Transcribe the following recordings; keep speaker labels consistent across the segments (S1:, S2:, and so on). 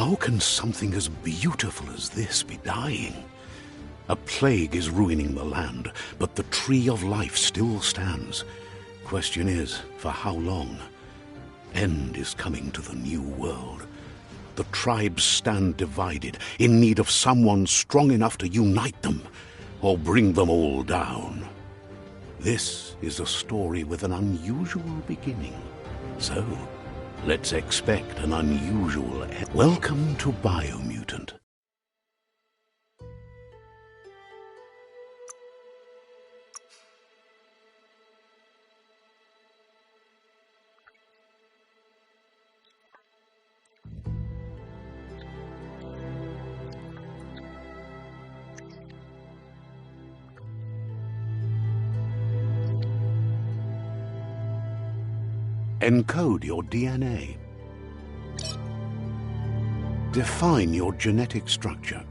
S1: How can something as beautiful as this be dying? A plague is ruining the land, but the tree of life still stands. Question is, for how long? End is coming to the new world. The tribes stand divided, in need of someone strong enough to unite them, or bring them all down. This is a story with an unusual beginning. So, let's expect an unusual end. Welcome to Biomutant. Encode your DNA. Define your genetic structure.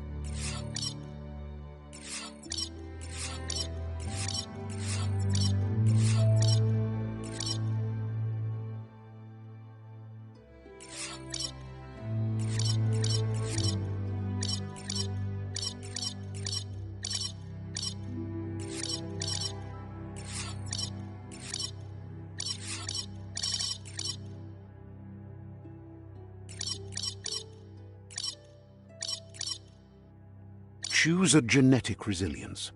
S1: Choose a genetic resilience.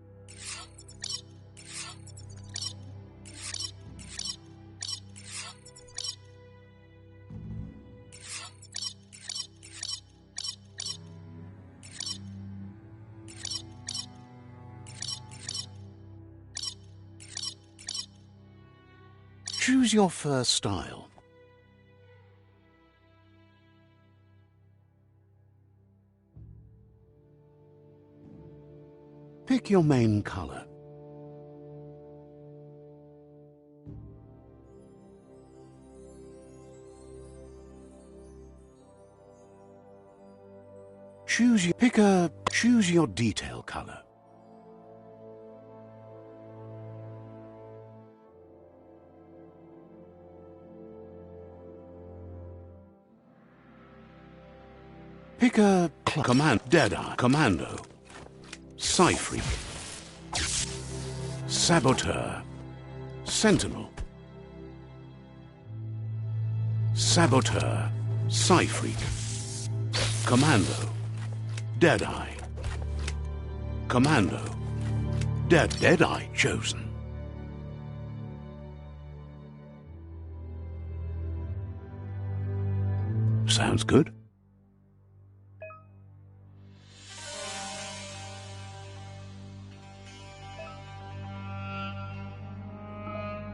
S1: Choose your first style. Pick your main color. Choose your detail color. Pick a command, Deadeye, Commando, Psy-Freak, Saboteur, Sentinel, Saboteur, Psy-Freak, Commando, Deadeye, Commando, Deadeye chosen. Sounds good.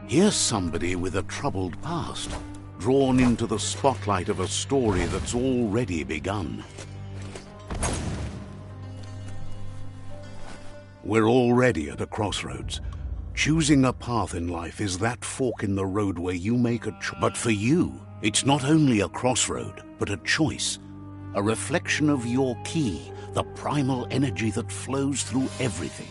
S1: Here's somebody with a troubled past, drawn into the spotlight of a story that's already begun. We're already at a crossroads. Choosing a path in life is that fork in the road where you make a choice. But for you, it's not only a crossroad, but a choice. A reflection of your key, the primal energy that flows through everything.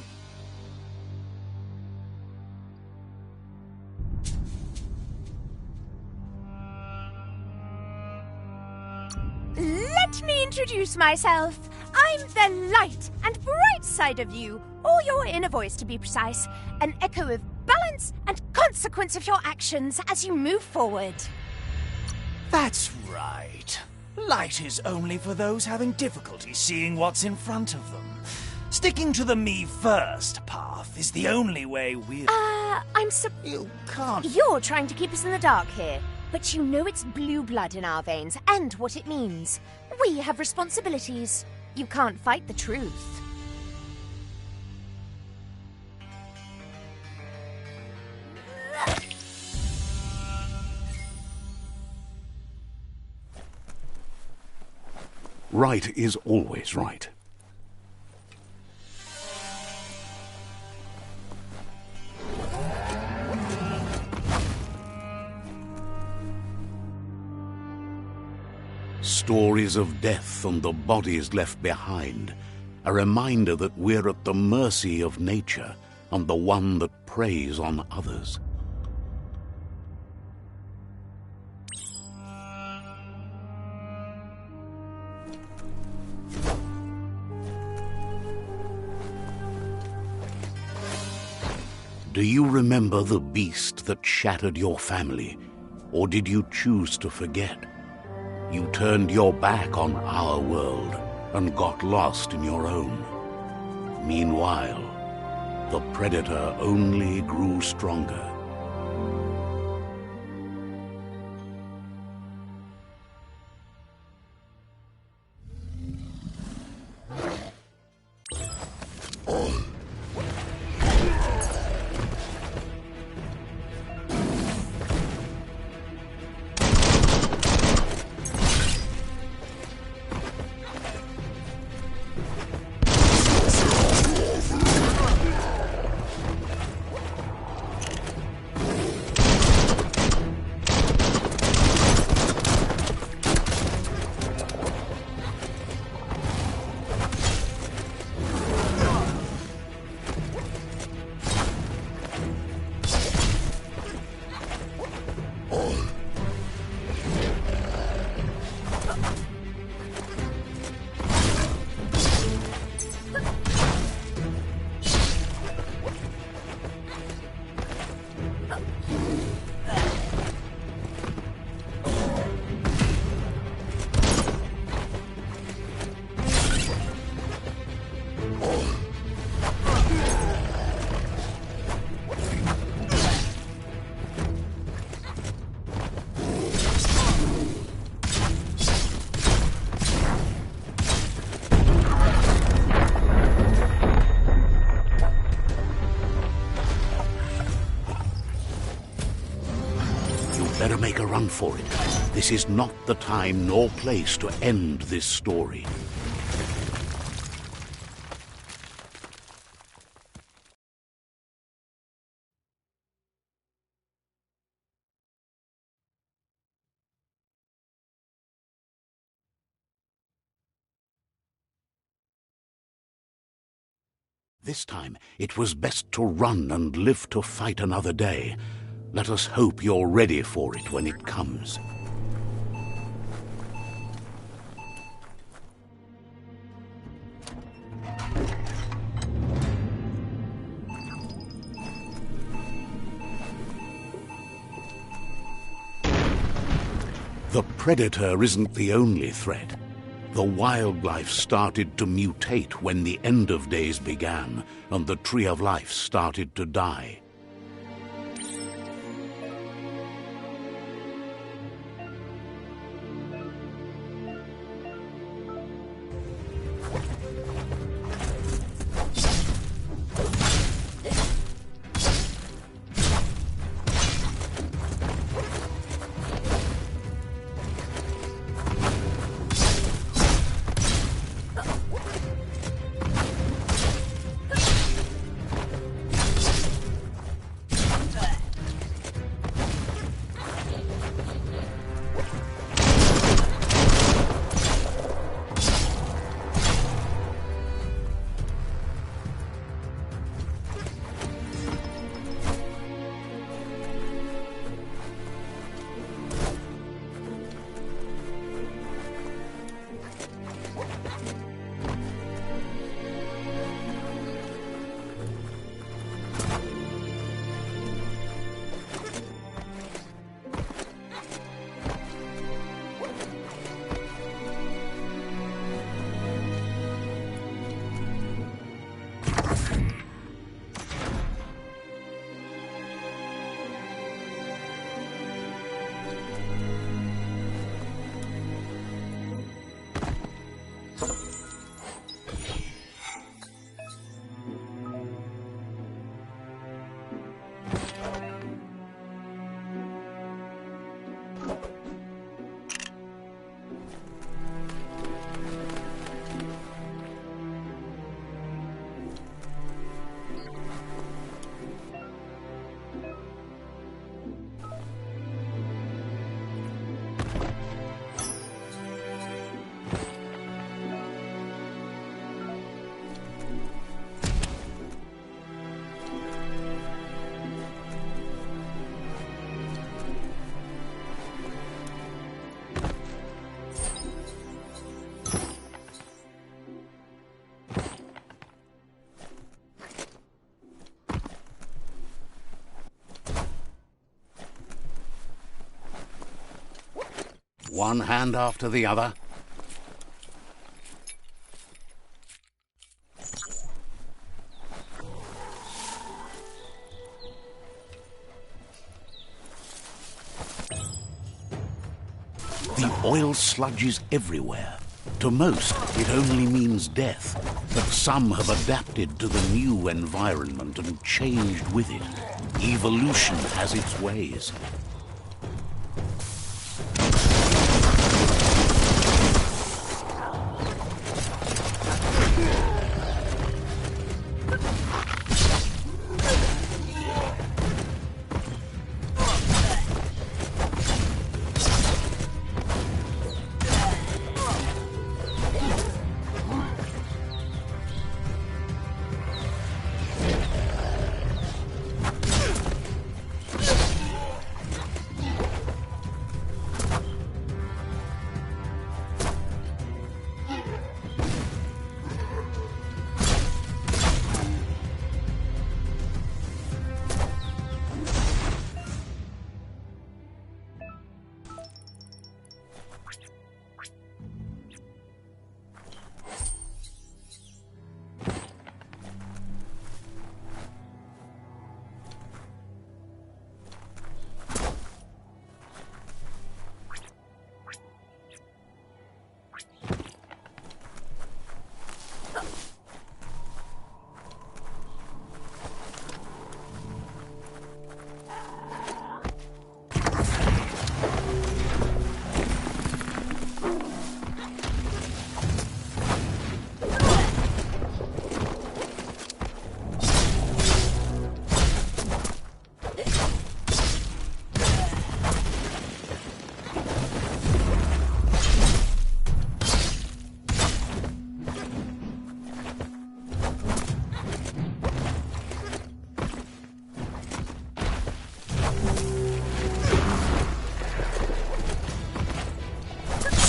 S2: Let me introduce myself. I'm the light and bright side of you, or your inner voice to be precise, an echo of balance and consequence of your actions as you move forward.
S3: That's right. Light is only for those having difficulty seeing what's in front of them. Sticking to the me first path is the only way we'll... You can't...
S2: You're trying to keep us in the dark here. But you know it's blue blood in our veins, and what it means. We have responsibilities. You can't fight the truth.
S1: Right is always right. Stories of death and the bodies left behind, a reminder that we're at the mercy of nature and the one that preys on others. Do you remember the beast that shattered your family, or did you choose to forget? You turned your back on our world and got lost in your own. Meanwhile, the Predator only grew stronger. Better make a run for it. This is not the time nor place to end this story. This time, it was best to run and live to fight another day. Let us hope you're ready for it when it comes. The Predator isn't the only threat. The wildlife started to mutate when the end of days began, and the Tree of Life started to die. one hand after the other. The oil sludges everywhere. To most, it only means death, but some have adapted to the new environment and changed with it. Evolution has its ways.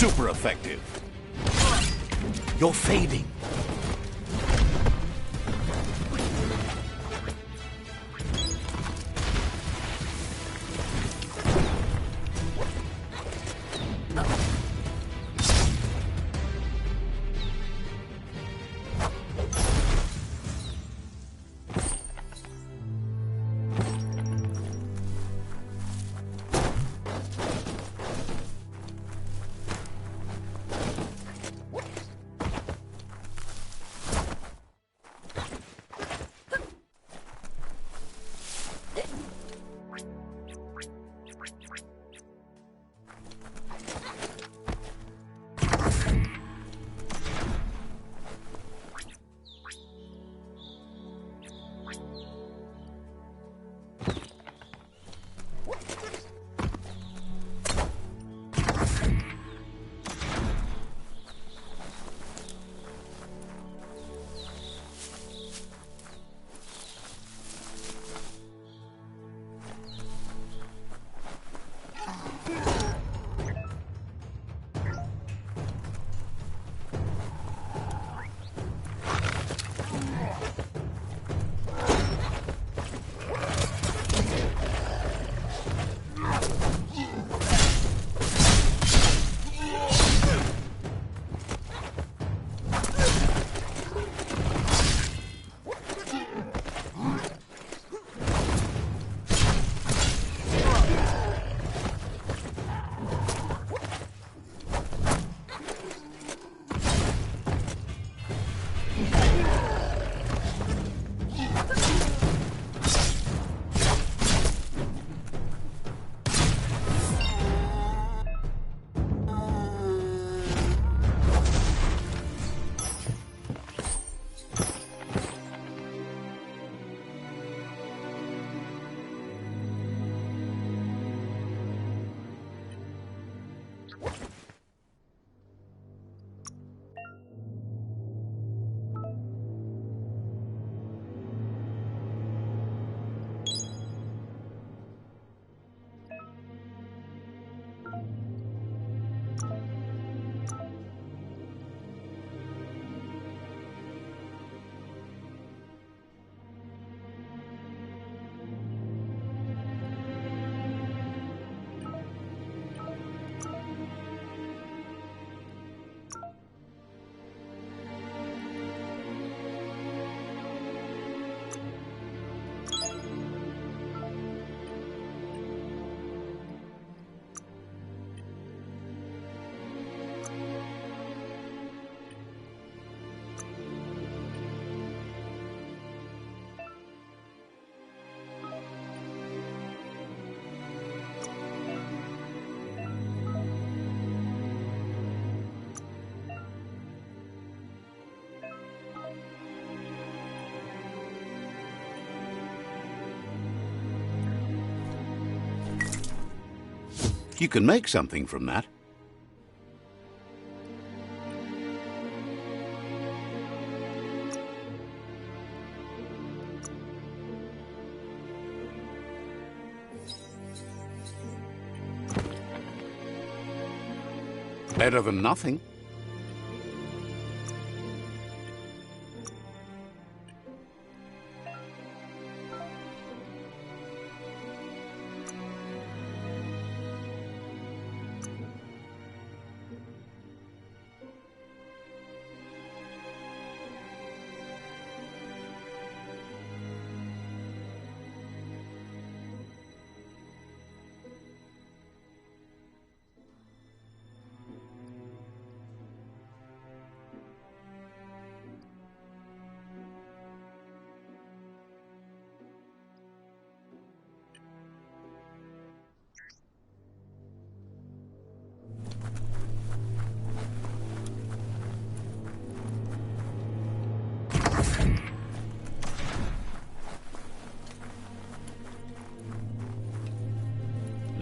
S1: Super effective. You're fading. You can make something from that. Better than nothing.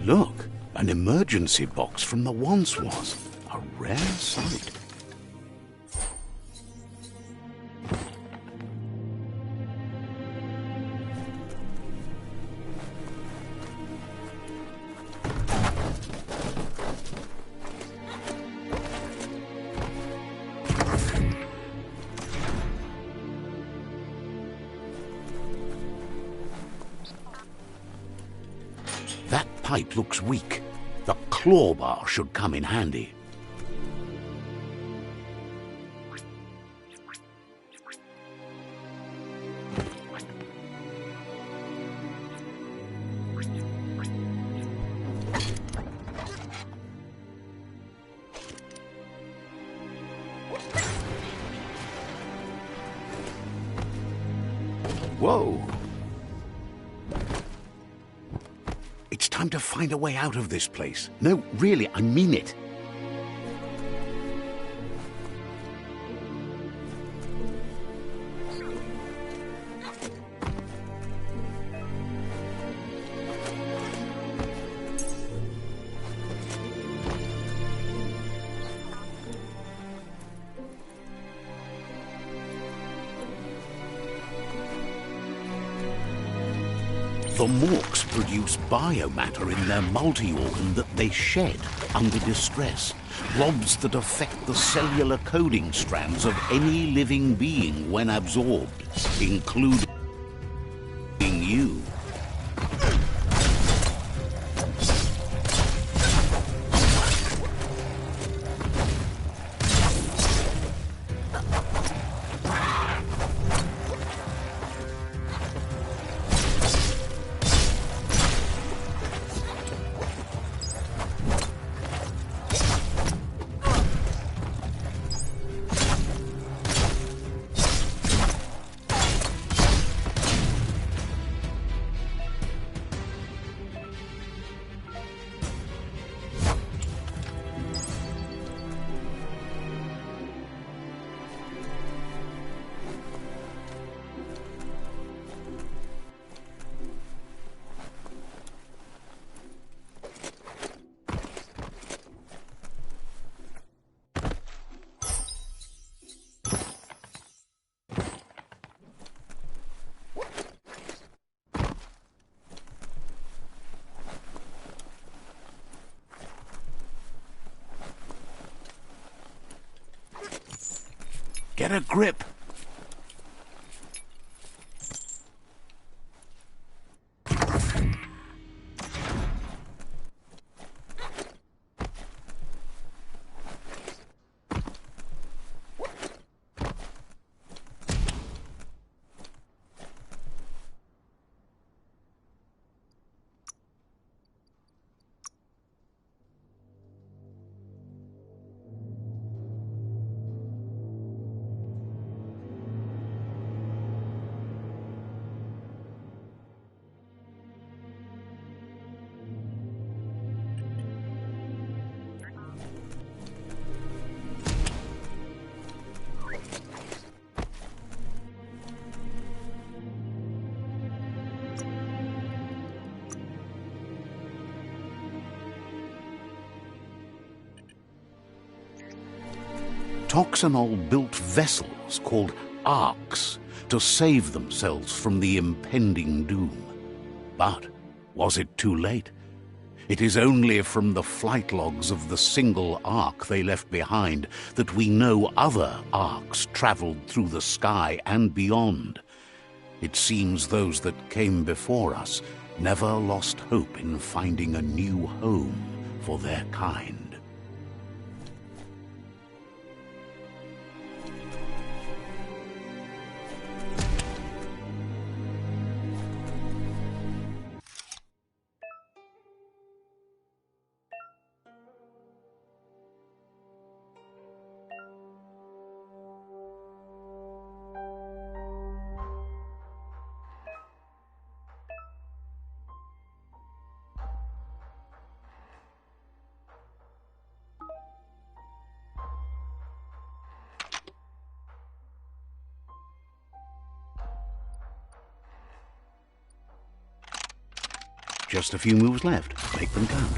S1: Look, an emergency box from the once was. A rare sight. That pipe looks weak. The claw bar should come in handy. Whoa! It's time to find a way out of this place. No, really, I mean it. The Morks produce biomatter in their multi-organ that they shed under distress. Blobs that affect the cellular coding strands of any living being when absorbed, including you. Get a grip. Toxanol built vessels called arks to save themselves from the impending doom. But was it too late? It is only from the flight logs of the single ark they left behind that we know other arks traveled through the sky and beyond. It seems those that came before us never lost hope in finding a new home for their kind. Just a few moves left. Make them count.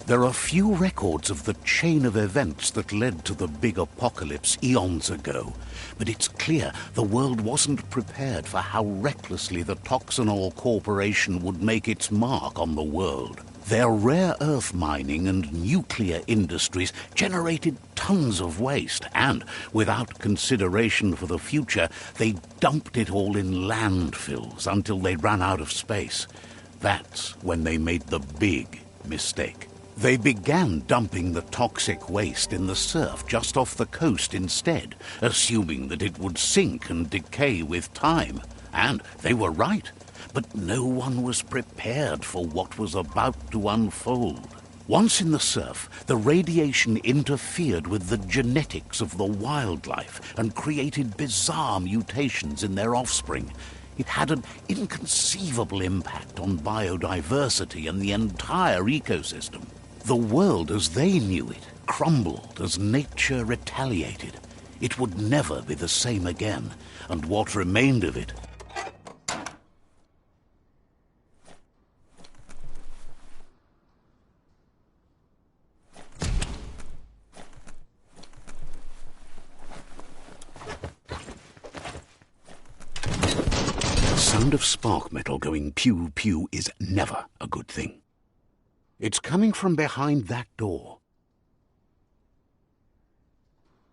S1: There are few records of the chain of events that led to the big apocalypse eons ago, but it's clear the world wasn't prepared for how recklessly the Toxanol Corporation would make its mark on the world. Their rare earth mining and nuclear industries generated tons of waste, and, without consideration for the future, they dumped it all in landfills until they ran out of space. That's when they made the big mistake. They began dumping the toxic waste in the surf just off the coast instead, assuming that it would sink and decay with time. And they were right. But no one was prepared for what was about to unfold. Once in the surf, the radiation interfered with the genetics of the wildlife and created bizarre mutations in their offspring. It had an inconceivable impact on biodiversity and the entire ecosystem. The world as they knew it crumbled as nature retaliated. It would never be the same again, and what remained of it sound of spark metal going pew-pew is never a good thing. It's coming from behind that door.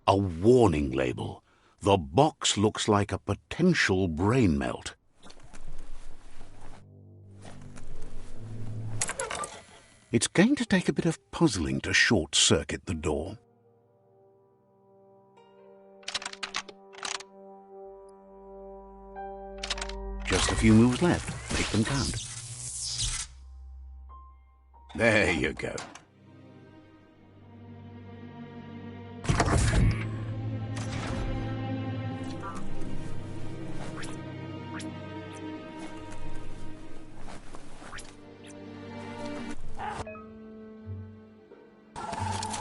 S1: A warning label. The box looks like a potential brain melt. It's going to take a bit of puzzling to short-circuit the door. Just a few moves left. Make them count. There you go.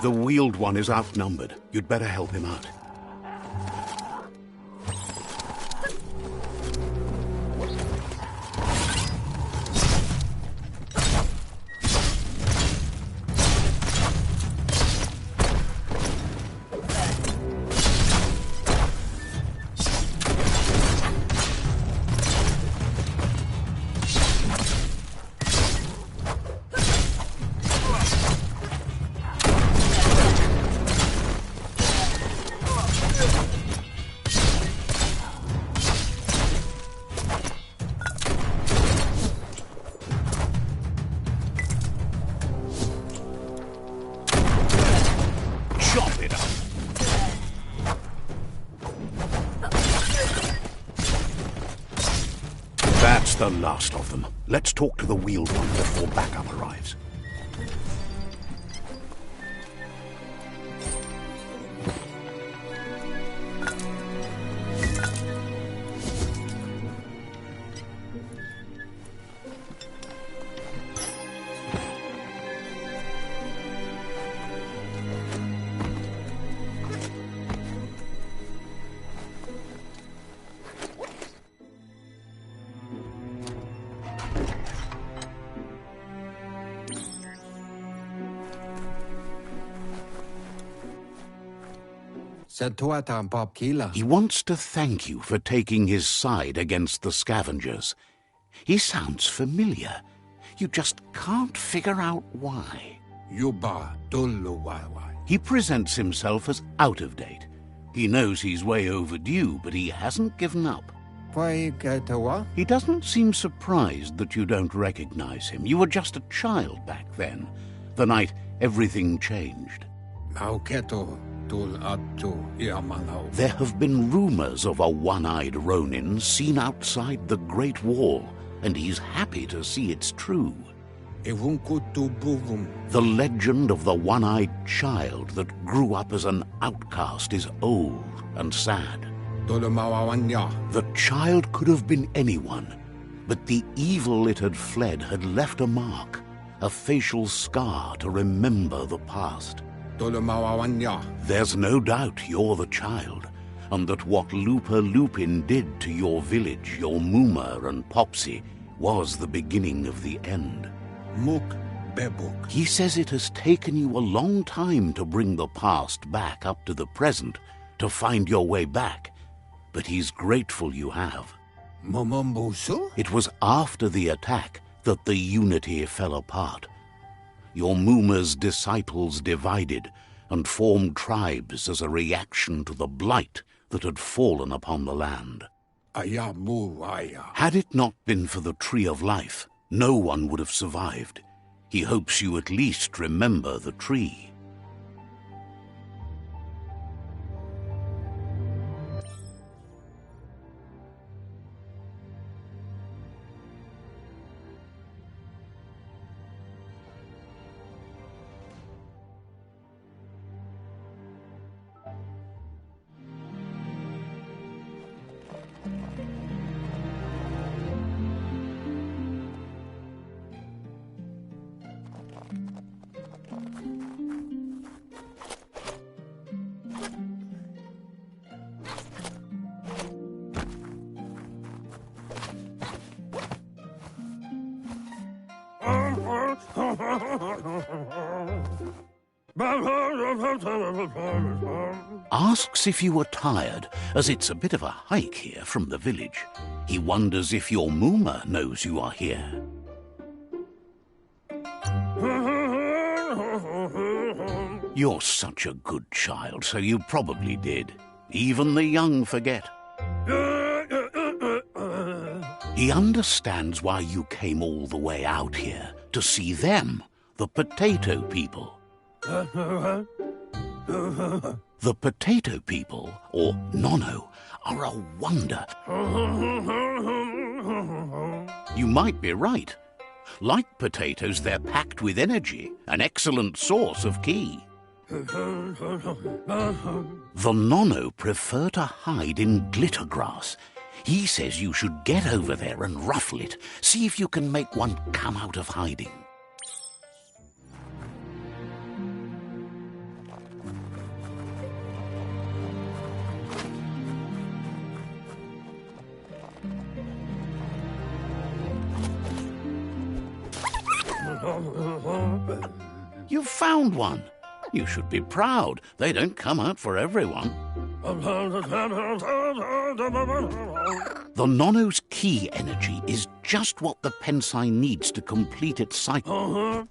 S1: The wheeled one is outnumbered. You'd better help him out. That's the last of them. Let's talk to the wheeled one before backup arrives. He wants to thank you for taking his side against the scavengers. He sounds familiar. You just can't figure out why. He presents himself as out of date. He knows he's way overdue, but he hasn't given up. He doesn't seem surprised that you don't recognize him. You were just a child back then, the night everything changed. There have been rumors of a one-eyed Ronin seen outside the Great Wall, and he's happy to see it's true. The legend of the one-eyed child that grew up as an outcast is old and sad. The child could have been anyone, but the evil it had fled had left a mark, a facial scar to remember the past. There's no doubt you're the child, and that what Looper Lupin did to your village, your Muma and Popsy, was the beginning of the end. He says it has taken you a long time to bring the past back up to the present, to find your way back, but he's grateful you have. It was after the attack that the unity fell apart. Your Muma's disciples divided and formed tribes as a reaction to the blight that had fallen upon the land. Had it not been for the Tree of Life, no one would have survived. He hopes you at least remember the tree. Asks if you were tired, as it's a bit of a hike here from the village. He wonders if your Muma knows you are here. You're such a good child, so you probably did. Even the young forget. He understands why you came all the way out here, to see them, the potato people. The potato people, or Nono, are a wonder. You might be right. Like potatoes, they're packed with energy, an excellent source of ki. The Nono prefer to hide in glitter grass. He says you should get over there and ruffle it. See if you can make one come out of hiding. You've found one. You should be proud. They don't come out for everyone. The Nono's ki energy is just what the Pensai needs to complete its cycle.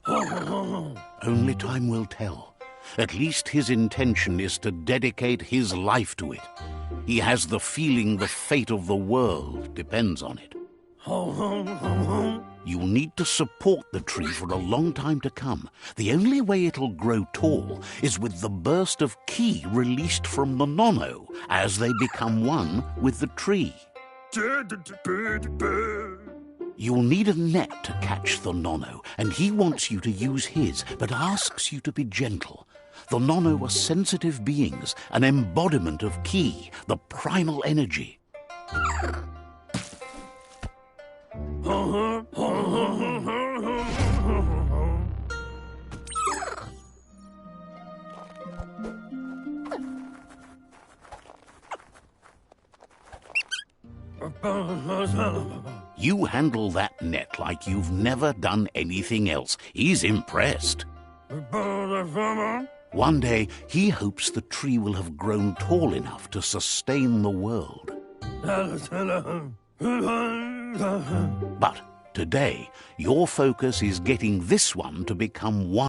S1: Only time will tell. At least his intention is to dedicate his life to it. He has the feeling the fate of the world depends on it. You'll need to support the tree for a long time to come. The only way it'll grow tall is with the burst of ki released from the Nono as they become one with the tree. You'll need a net to catch the Nono, and he wants you to use his, but asks you to be gentle. The Nono are sensitive beings, an embodiment of ki, the primal energy. You handle that net like you've never done anything else. He's impressed. One day, he hopes the tree will have grown tall enough to sustain the world. But today, your focus is getting this one to become one.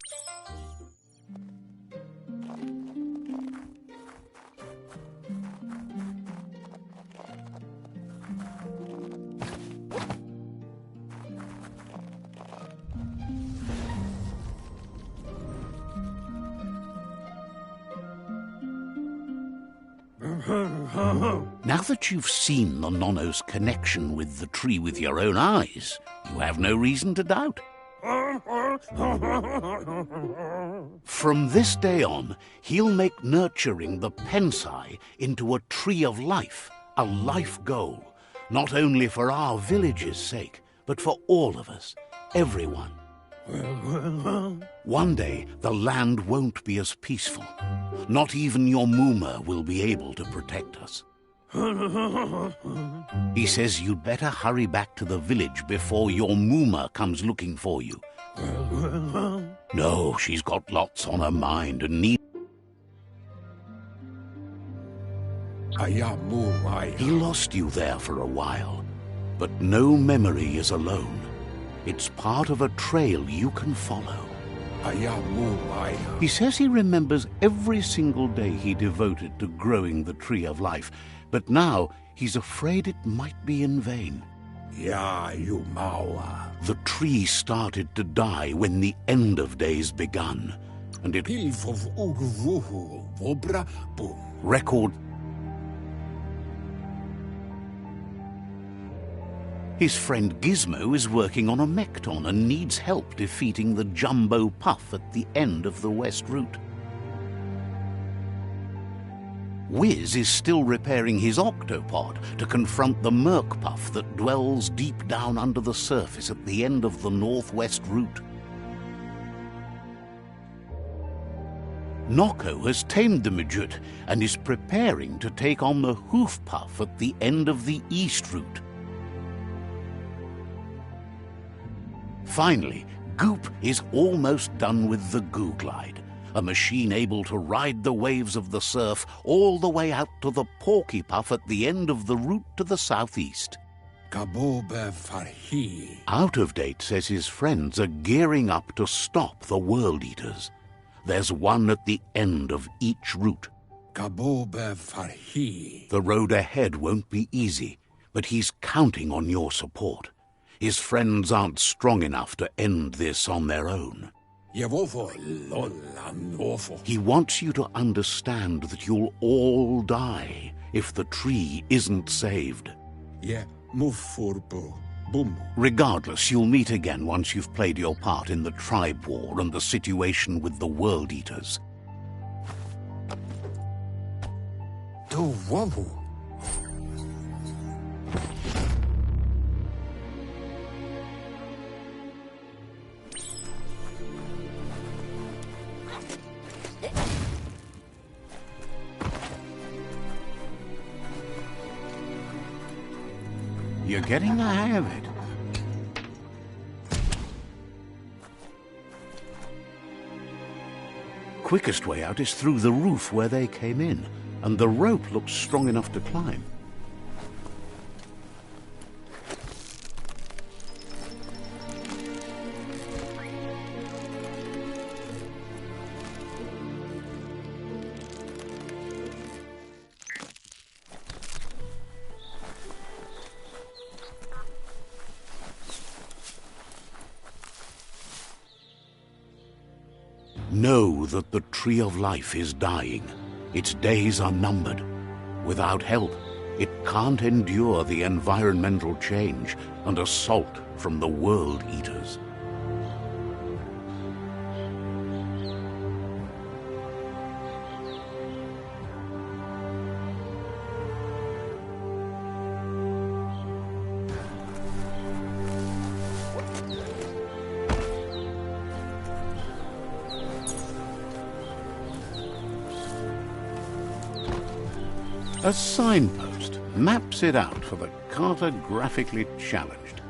S1: Now that you've seen the Nonno's connection with the tree with your own eyes, you have no reason to doubt. From this day on, he'll make nurturing the Pensai into a tree of life, a life goal, not only for our village's sake, but for all of us, everyone. One day, the land won't be as peaceful. Not even your Muma will be able to protect us. He says you'd better hurry back to the village before your Muma comes looking for you. No, she's got lots on her mind and needs... He lost you there for a while, but no memory is alone. It's part of a trail you can follow. He says he remembers every single day he devoted to growing the Tree of Life, but now he's afraid it might be in vain. The tree started to die when the end of days begun, and it... Record... His friend Gizmo is working on a Mekton and needs help defeating the Jumbo Puff at the end of the West Route. Wiz is still repairing his Octopod to confront the Merc Puff that dwells deep down under the surface at the end of the Northwest Route. Nocco has tamed the Midget and is preparing to take on the Hoof Puff at the end of the East Route. Finally, Goop is almost done with the Goo Glide, a machine able to ride the waves of the surf all the way out to the Porky Puff at the end of the route to the southeast. Out of Date says his friends are gearing up to stop the World Eaters. There's one at the end of each route. The road ahead won't be easy, but he's counting on your support. His friends aren't strong enough to end this on their own. He wants you to understand that you'll all die if the tree isn't saved. Regardless, you'll meet again once you've played your part in the tribe war and the situation with the World Eaters. You're getting the hang of it. Quickest way out is through the roof where they came in, and the rope looks strong enough to climb. Know that the Tree of Life is dying. Its days are numbered. Without help, it can't endure the environmental change and assault from the World Eaters. A signpost maps it out for the cartographically challenged.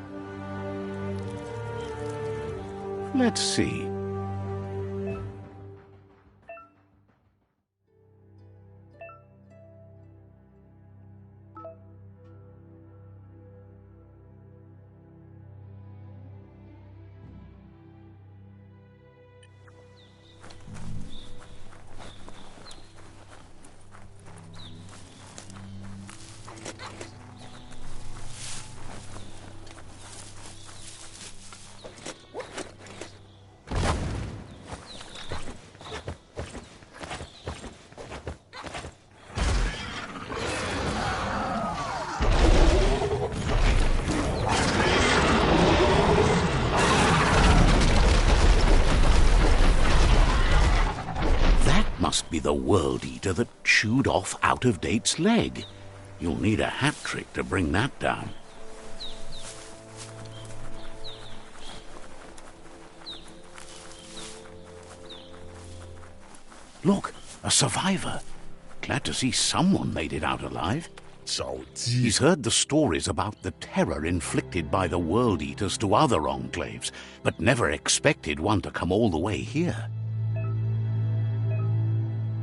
S1: Let's see. must be the World Eater that chewed off Out-of-Date's leg. You'll need a hat trick to bring that down. Look, a survivor. Glad to see someone made it out alive. He's heard the stories about the terror inflicted by the World Eaters to other enclaves, but never expected one to come all the way here.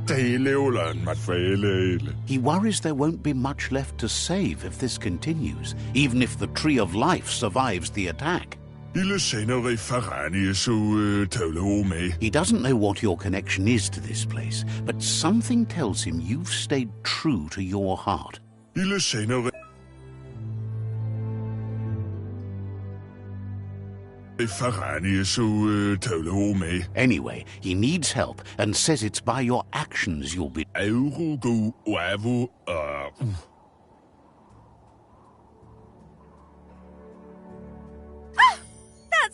S1: He worries there won't be much left to save if this continues, even if the Tree of Life survives the attack. He doesn't know what your connection is to this place, but something tells him you've stayed true to your heart. Anyway, he needs help and says it's by your actions you'll be...
S2: That's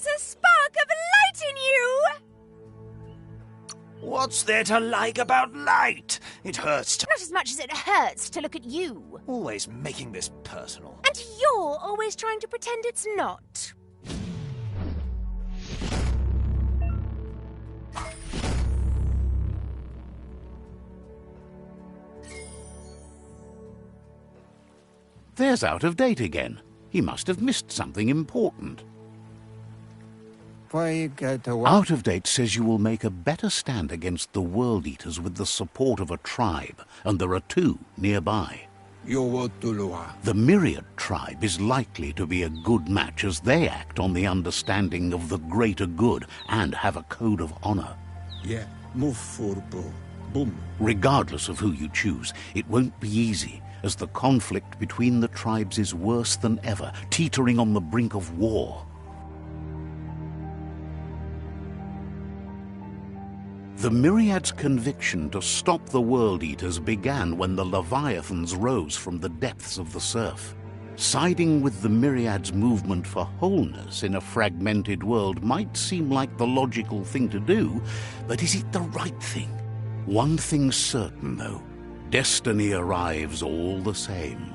S2: a spark of light in you!
S3: What's there to like about light? It hurts to...
S2: Not as much as it hurts to look at you.
S3: Always making this personal.
S2: And you're always trying to pretend it's not.
S1: There's Out-of-Date again. He must have missed something important. Out-of-Date says you will make a better stand against the World Eaters with the support of a tribe, and there are two nearby. The Myriad tribe is likely to be a good match as they act on the understanding of the greater good and have a code of honor. Regardless of who you choose, it won't be easy, as the conflict between the tribes is worse than ever, teetering on the brink of war. The Myriad's conviction to stop the World Eaters began when the Leviathans rose from the depths of the surf. Siding with the Myriad's movement for wholeness in a fragmented world might seem like the logical thing to do, but is it the right thing? One thing's certain, though. Destiny arrives all the same.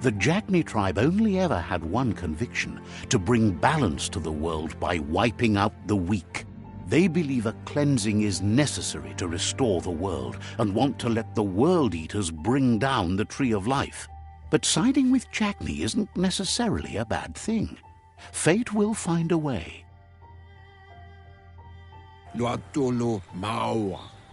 S1: The Jagni tribe only ever had one conviction: to bring balance to the world by wiping out the weak. They believe a cleansing is necessary to restore the world and want to let the World Eaters bring down the Tree of Life. But siding with Jagni isn't necessarily a bad thing. Fate will find a way.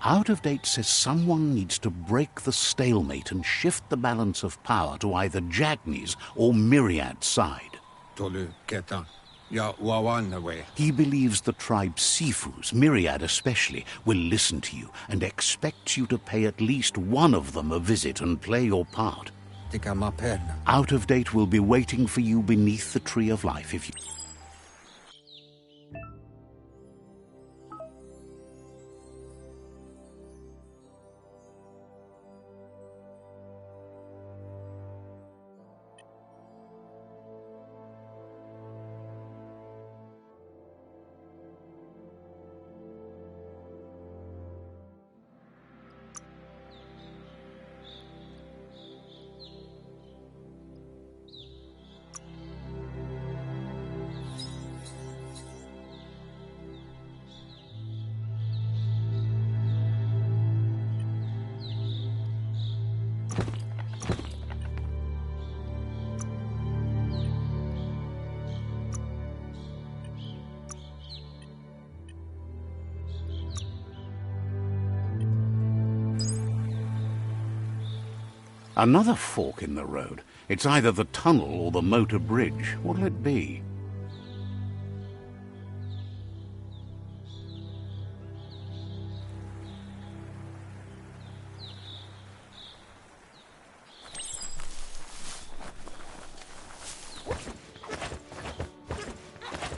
S1: Out-of-Date says someone needs to break the stalemate and shift the balance of power to either Jagni's or Myriad's side. He believes the tribe's Sifus, Myriad especially, will listen to you and expects you to pay at least one of them a visit and play your part. Out-of-Date will be waiting for you beneath the Tree of Life if you... Another fork in the road. It's either the tunnel or the motor bridge. What'll it be?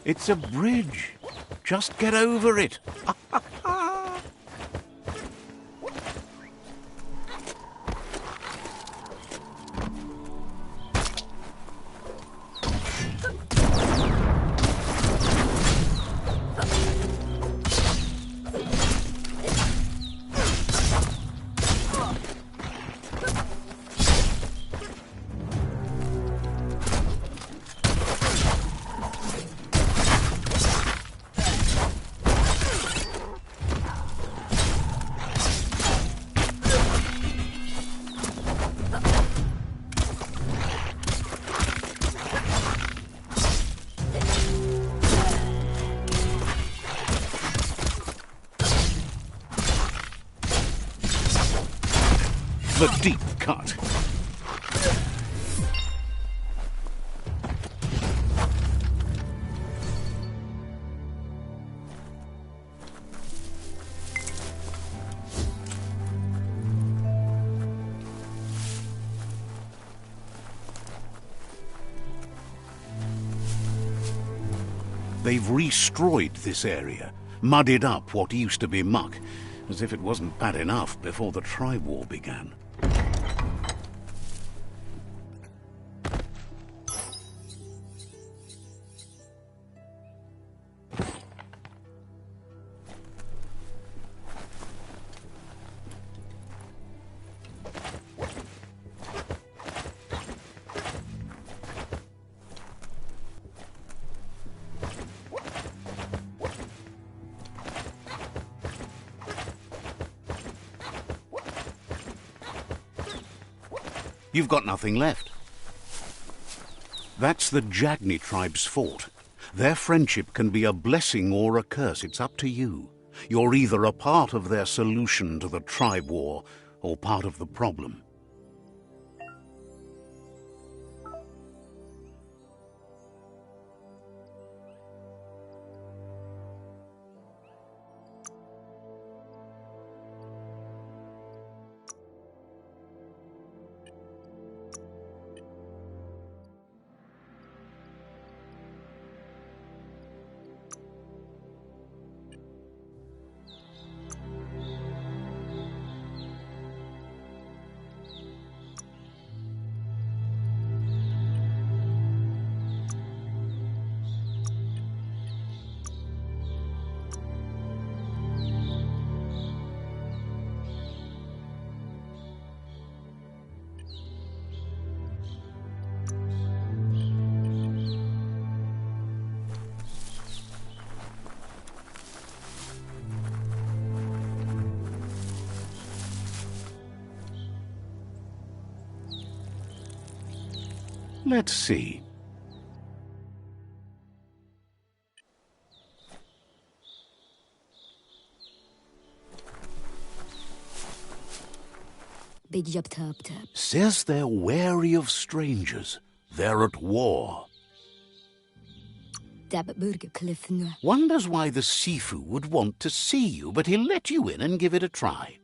S1: It's a bridge. Just get over it. The deep cut. They've restroyed this area, muddied up what used to be muck, as if it wasn't bad enough before the tribe war began. You've got nothing left. That's the Jagni tribe's fort. Their friendship can be a blessing or a curse. It's up to you. You're either a part of their solution to the tribe war or part of the problem. Let's see. Says they're wary of strangers. They're at war. Wonders why the Sifu would want to see you, but he'll let you in and give it a try.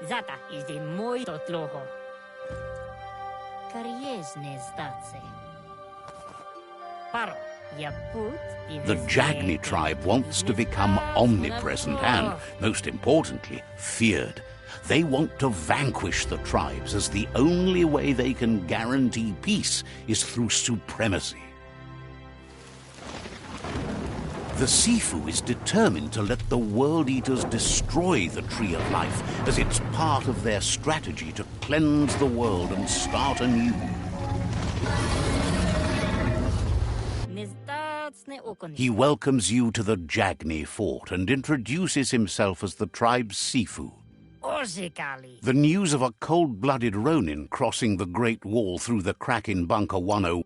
S4: Zata is the muito tloho. Kariesne zdace. Paro, ya put
S1: The Jagni tribe wants to become omnipresent and, most importantly, feared. They want to vanquish the tribes, as the only way they can guarantee peace is through supremacy. The Sifu is determined to let the World Eaters destroy the Tree of Life, as it's part of their strategy to cleanse the world and start anew. He welcomes you to the Jagni fort and introduces himself as the tribe's Sifu. The news of a cold-blooded Ronin crossing the Great Wall through the crack in Bunker 101.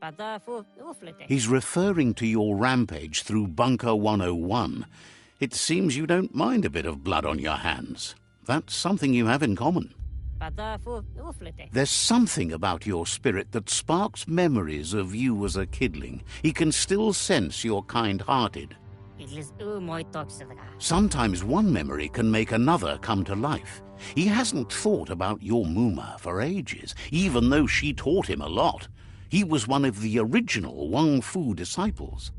S1: He's referring to your rampage through Bunker 101. It seems you don't mind a bit of blood on your hands. That's something you have in common. There's something about your spirit that sparks memories of you as a kidling. He can still sense you're kind-hearted. Sometimes one memory can make another come to life. He hasn't thought about your Muma for ages, even though she taught him a lot. He was one of the original Wang Fu disciples.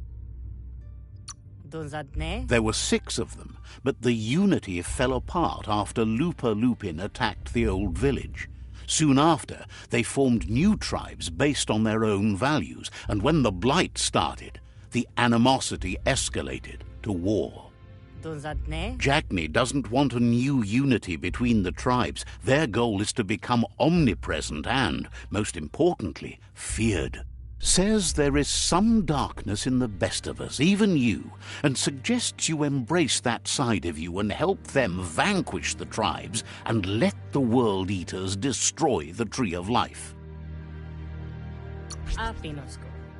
S1: There were 6 of them, but the unity fell apart after Lupa Lupin attacked the old village. Soon after, they formed new tribes based on their own values, and when the Blight started, the animosity escalated to war. Jagni doesn't want a new unity between the tribes. Their goal is to become omnipresent and, most importantly, feared. Says there is some darkness in the best of us, even you, and suggests you embrace that side of you and help them vanquish the tribes and let the World Eaters destroy the Tree of Life.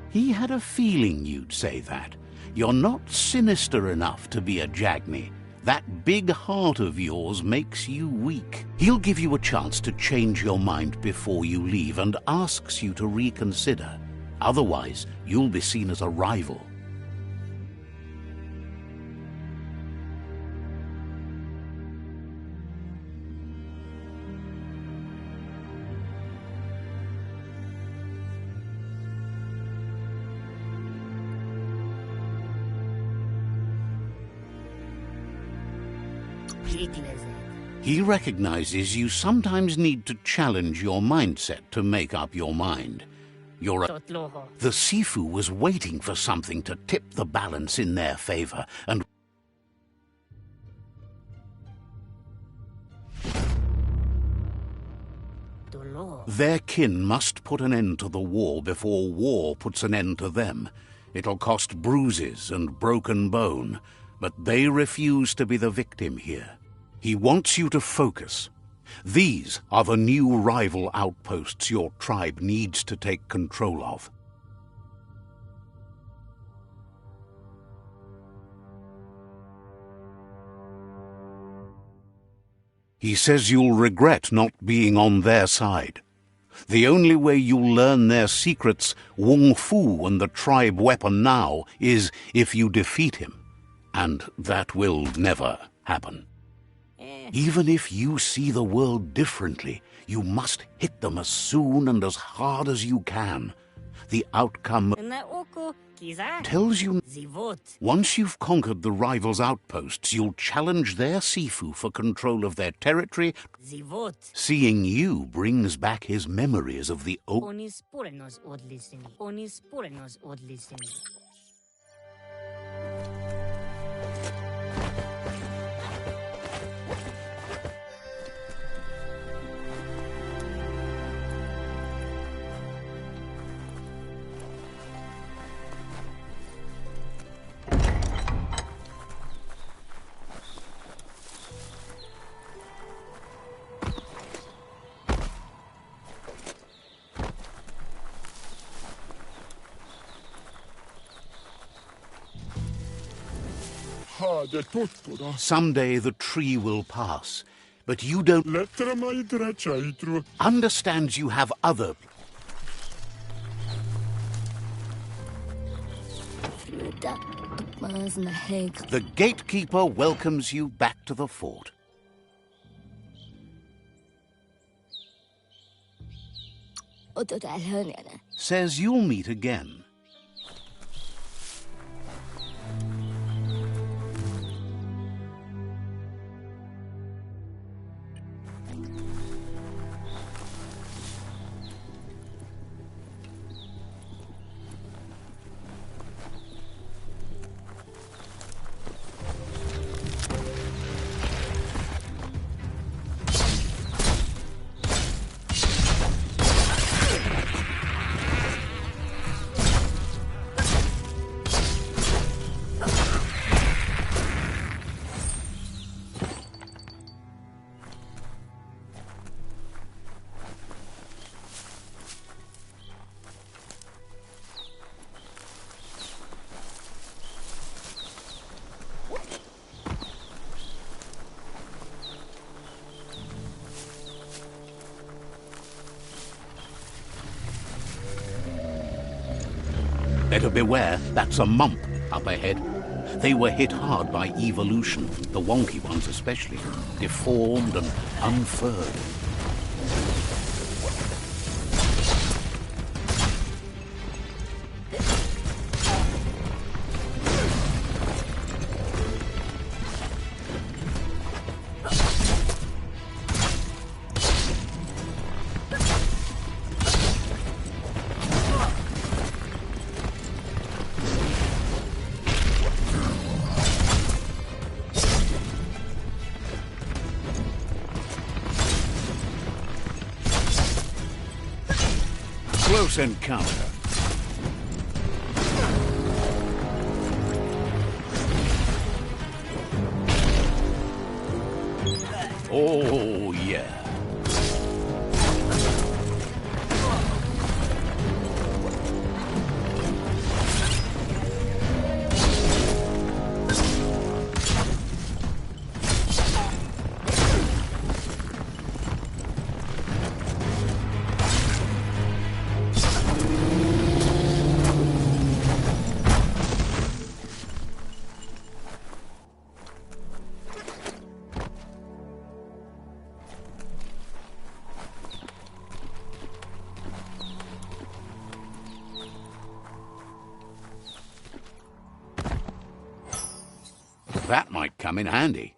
S1: He had a feeling you'd say that. You're not sinister enough to be a Jagni. That big heart of yours makes you weak. He'll give you a chance to change your mind before you leave and asks you to reconsider. Otherwise, you'll be seen as a rival. He recognizes you sometimes need to challenge your mindset to make up your mind. The Sifu was waiting for something to tip the balance in their favor, and their kin must put an end to the war before war puts an end to them. It'll cost bruises and broken bone, but they refuse to be the victim here. He wants you to focus. These are the new rival outposts your tribe needs to take control of. He says you'll regret not being on their side. The only way you'll learn their secrets, Wung Fu and the tribe weapon now, is if you defeat him. And that will never happen. Even if you see the world differently, you must hit them as soon and as hard as you can. The outcome tells you once you've conquered the rivals' outposts, you'll challenge their Sifu for control of their territory. Seeing you brings back his memories of the old. Someday the tree will pass, but you don't understand you have other. The gatekeeper welcomes you back to the fort. Says you'll meet again. Better beware, that's a mump up ahead. They were hit hard by evolution, the wonky ones especially, deformed and unfurred. Close encounter. Oh, yeah. That might come in handy.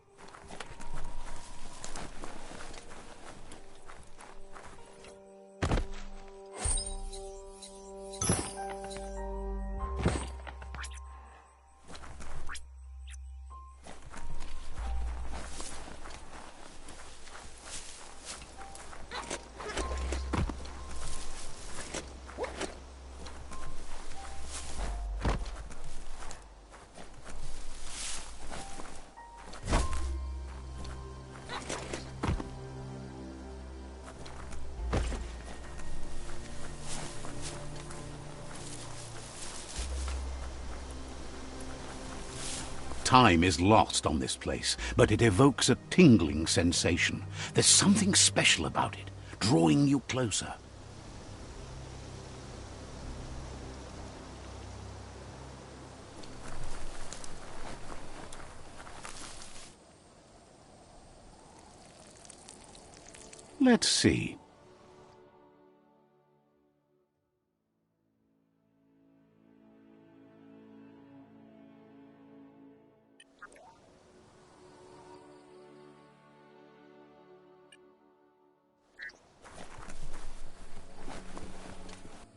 S1: Time is lost on this place, but it evokes a tingling sensation. There's something special about it, drawing you closer. Let's see.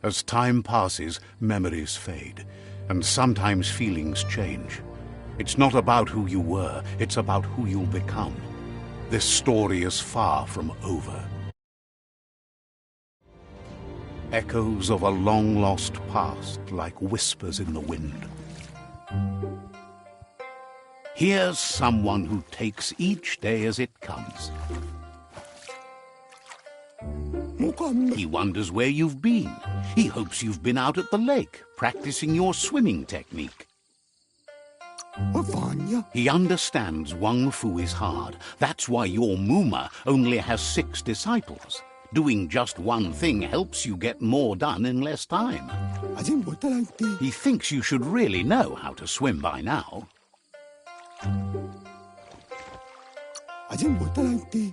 S1: As time passes, memories fade, and sometimes feelings change. It's not about who you were, it's about who you'll become. This story is far from over. Echoes of a long-lost past, like whispers in the wind. Here's someone who takes each day as it comes. He wonders where you've been. He hopes you've been out at the lake, practicing your swimming technique. He understands Wang Fu is hard. That's why your Muma only has 6 disciples. Doing just one thing helps you get more done in less time. He thinks you should really know how to swim by now.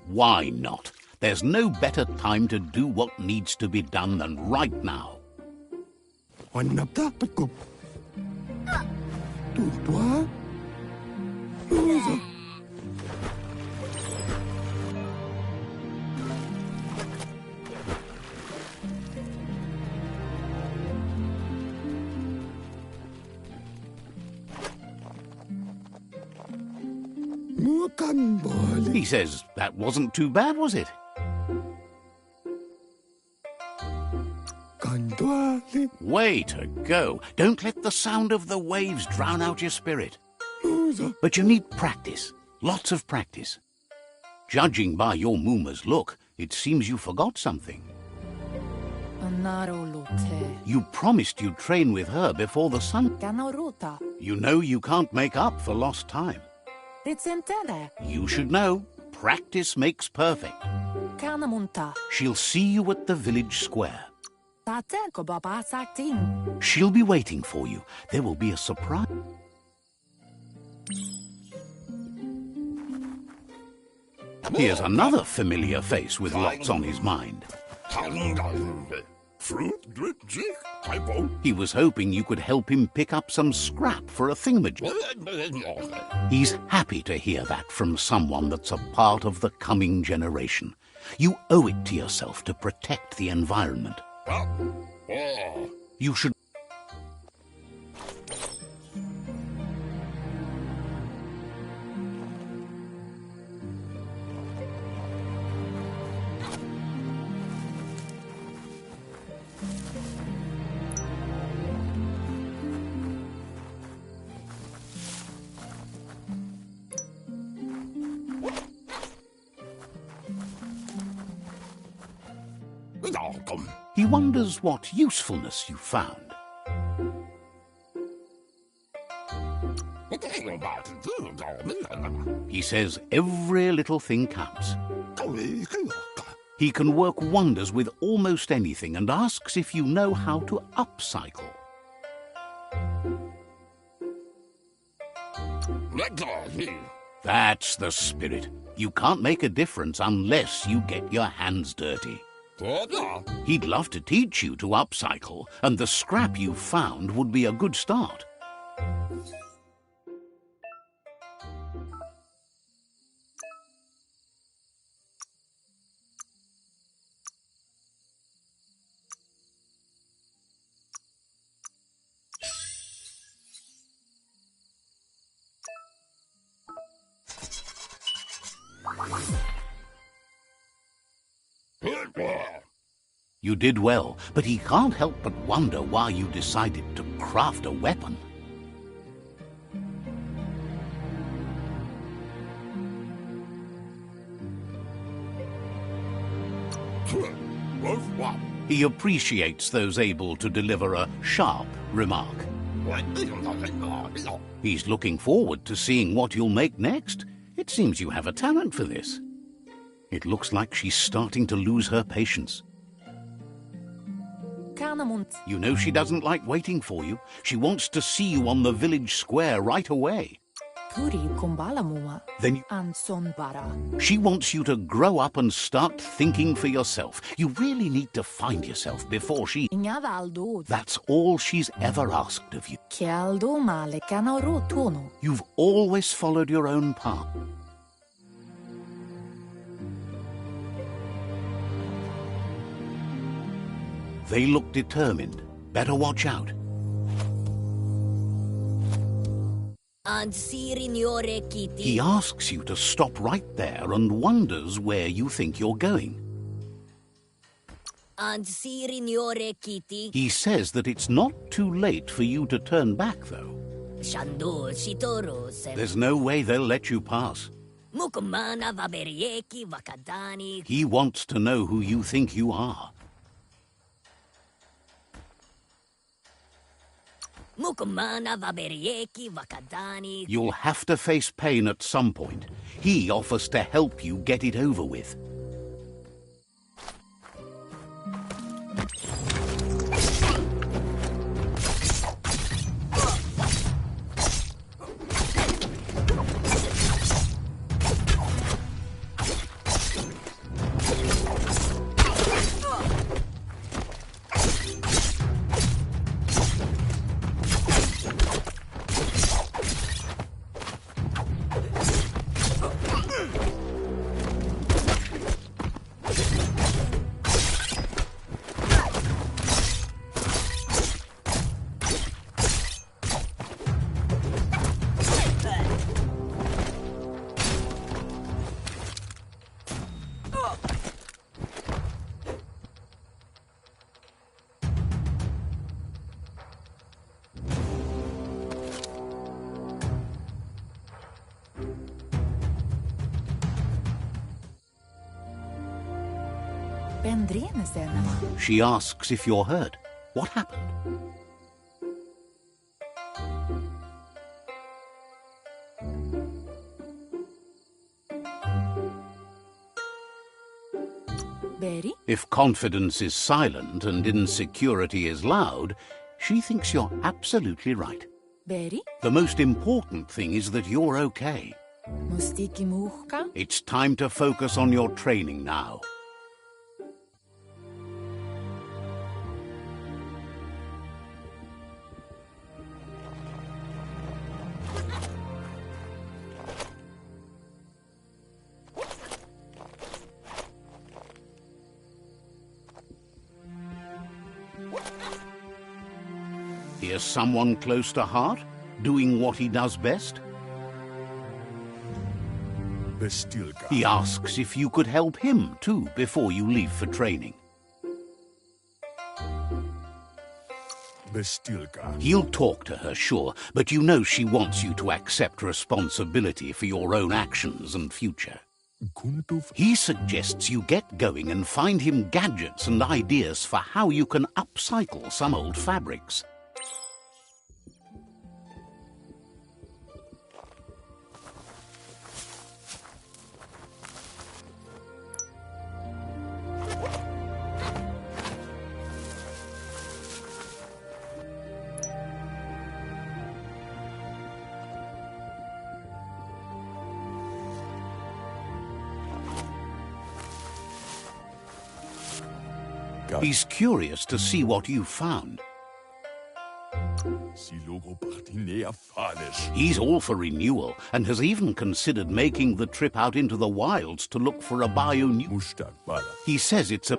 S1: Why not? There's no better time to do what needs to be done than right now. He says that wasn't too bad, was it? Way to go. Don't let the sound of the waves drown out your spirit. But you need practice. Lots of practice. Judging by your Muma's look, it seems you forgot something. You promised you'd train with her before the sun. You know you can't make up for lost time. You should know. Practice makes perfect. She'll see you at the village square. She'll be waiting for you. There will be a surprise. Here's another familiar face with lots on his mind. He was hoping you could help him pick up some scrap for a thingamajig. He's happy to hear that from someone that's a part of the coming generation. You owe it to yourself to protect the environment. You should... He wonders what usefulness you found. He says every little thing counts. He can work wonders with almost anything and asks if you know how to upcycle. That's the spirit. You can't make a difference unless you get your hands dirty. He'd love to teach you to upcycle, and the scrap you found would be a good start. You did well, but he can't help but wonder why you decided to craft a weapon. He appreciates those able to deliver a sharp remark. He's looking forward to seeing what you'll make next. It seems you have a talent for this. It looks like she's starting to lose her patience. You know she doesn't like waiting for you. She wants to see you on the village square right away. Then she wants you to grow up and start thinking for yourself. You really need to find yourself before she... That's all she's ever asked of you. You've always followed your own path. They look determined. Better watch out. He asks you to stop right there and wonders where you think you're going. He says that it's not too late for you to turn back, though. There's no way they'll let you pass. He wants to know who you think you are. You'll have to face pain at some point. He offers to help you get it over with. She asks if you're hurt. What happened? If confidence is silent and insecurity is loud, she thinks you're absolutely right. The most important thing is that you're okay. It's time to focus on your training now. Here's someone close to heart, doing what he does best. He asks if you could help him, too, before you leave for training. He'll talk to her, sure, but you know she wants you to accept responsibility for your own actions and future. He suggests you get going and find him gadgets and ideas for how you can upcycle some old fabrics. He's curious to see what you found. He's all for renewal and has even considered making the trip out into the wilds to look for a Biomutant. He says it's a...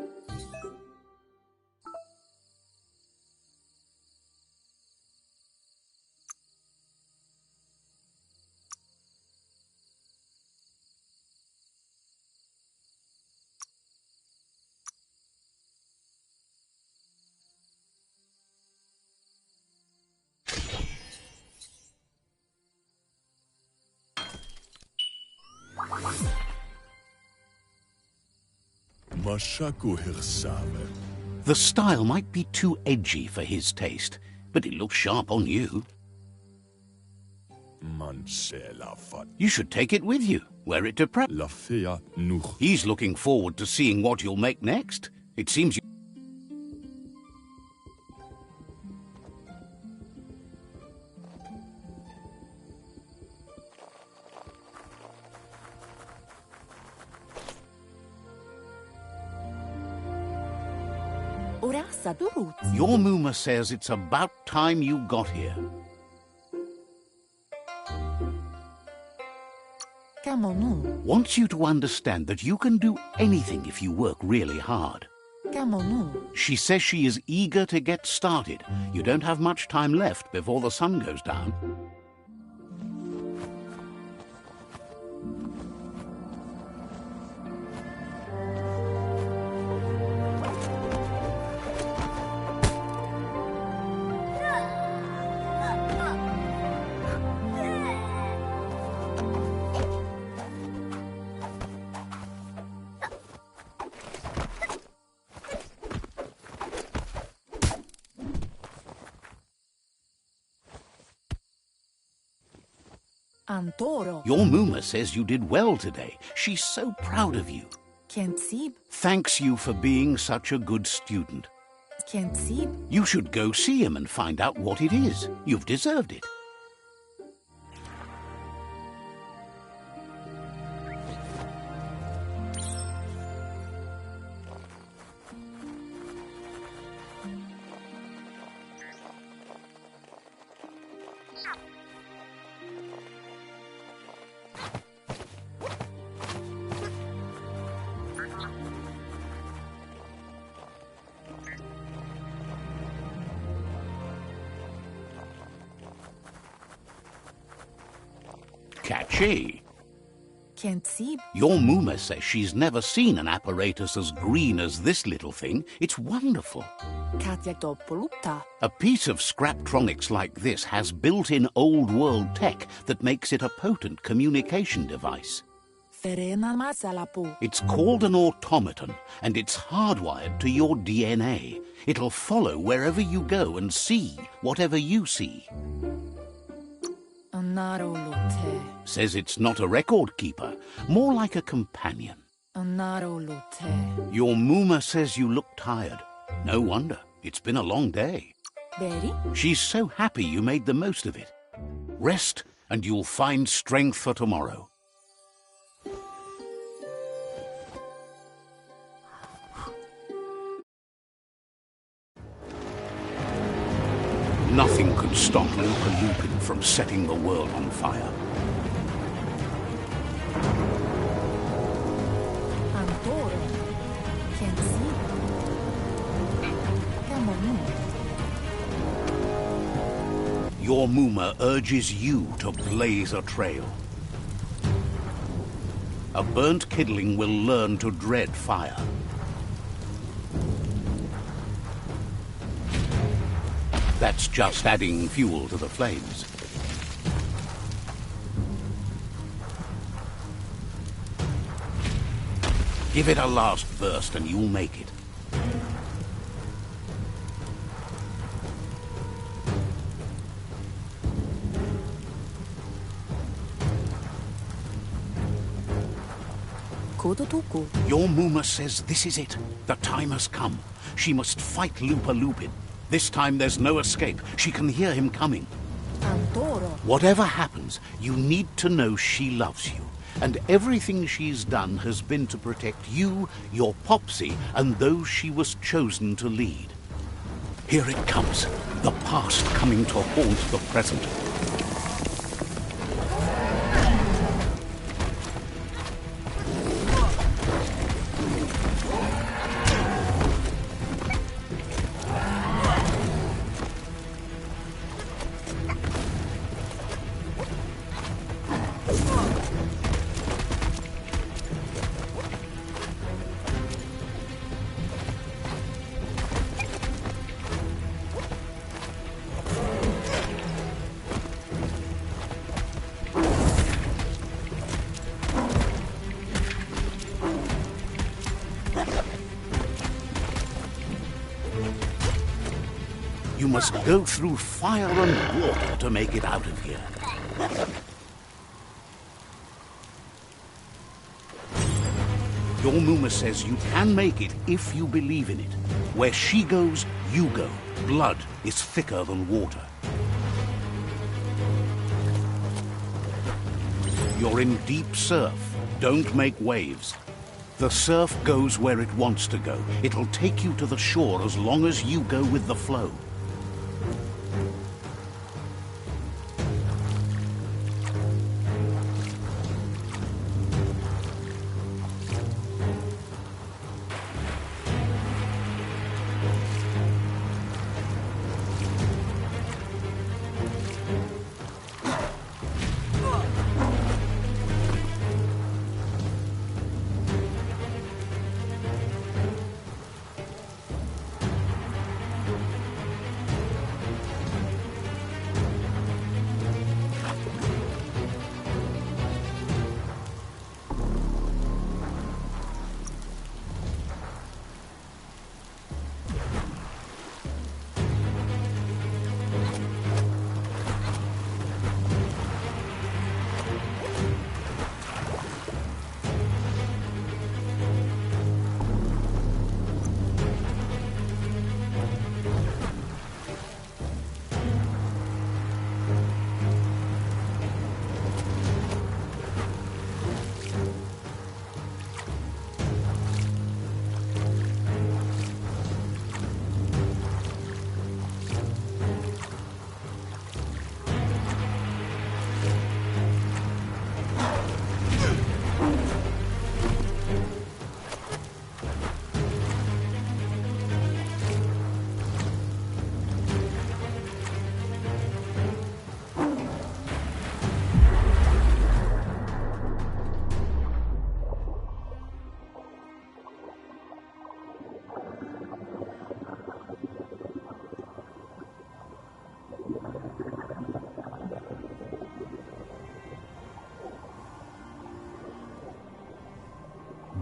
S1: The style might be too edgy for his taste, but it looks sharp on you. You should take it with you, wear it to prep. He's looking forward to seeing what you'll make next. It seems you... Your Muma says it's about time you got here. Wants you to understand that you can do anything if you work really hard. She says she is eager to get started. You don't have much time left before the sun goes down. Your Muma says you did well today. She's so proud of you. Thanks you for being such a good student. You should go see him and find out what it is. You've deserved it. Catchy. Your Muma says she's never seen an apparatus as green as this little thing. It's wonderful. A piece of Scraptronics like this has built-in old-world tech that makes it a potent communication device. It's called an automaton, and it's hardwired to your DNA. It'll follow wherever you go and see whatever you see. Says it's not a record keeper, more like a companion. Your Muma says you look tired. No wonder, it's been a long day. She's so happy you made the most of it. Rest and you'll find strength for tomorrow. Nothing could stop Luca Lupin from setting the world on fire. Your Muma urges you to blaze a trail. A burnt kidling will learn to dread fire. That's just adding fuel to the flames. Give it a last burst and you'll make it. Your Muma says this is it. The time has come. She must fight Lupa Lupin. This time there's no escape. She can hear him coming. Whatever happens, you need to know she loves you. And everything she's done has been to protect you, your Popsy, and those she was chosen to lead. Here it comes. The past coming to haunt the present. You must go through fire and water to make it out of here. Your Muma says you can make it if you believe in it. Where she goes, you go. Blood is thicker than water. You're in deep surf. Don't make waves. The surf goes where it wants to go. It'll take you to the shore as long as you go with the flow.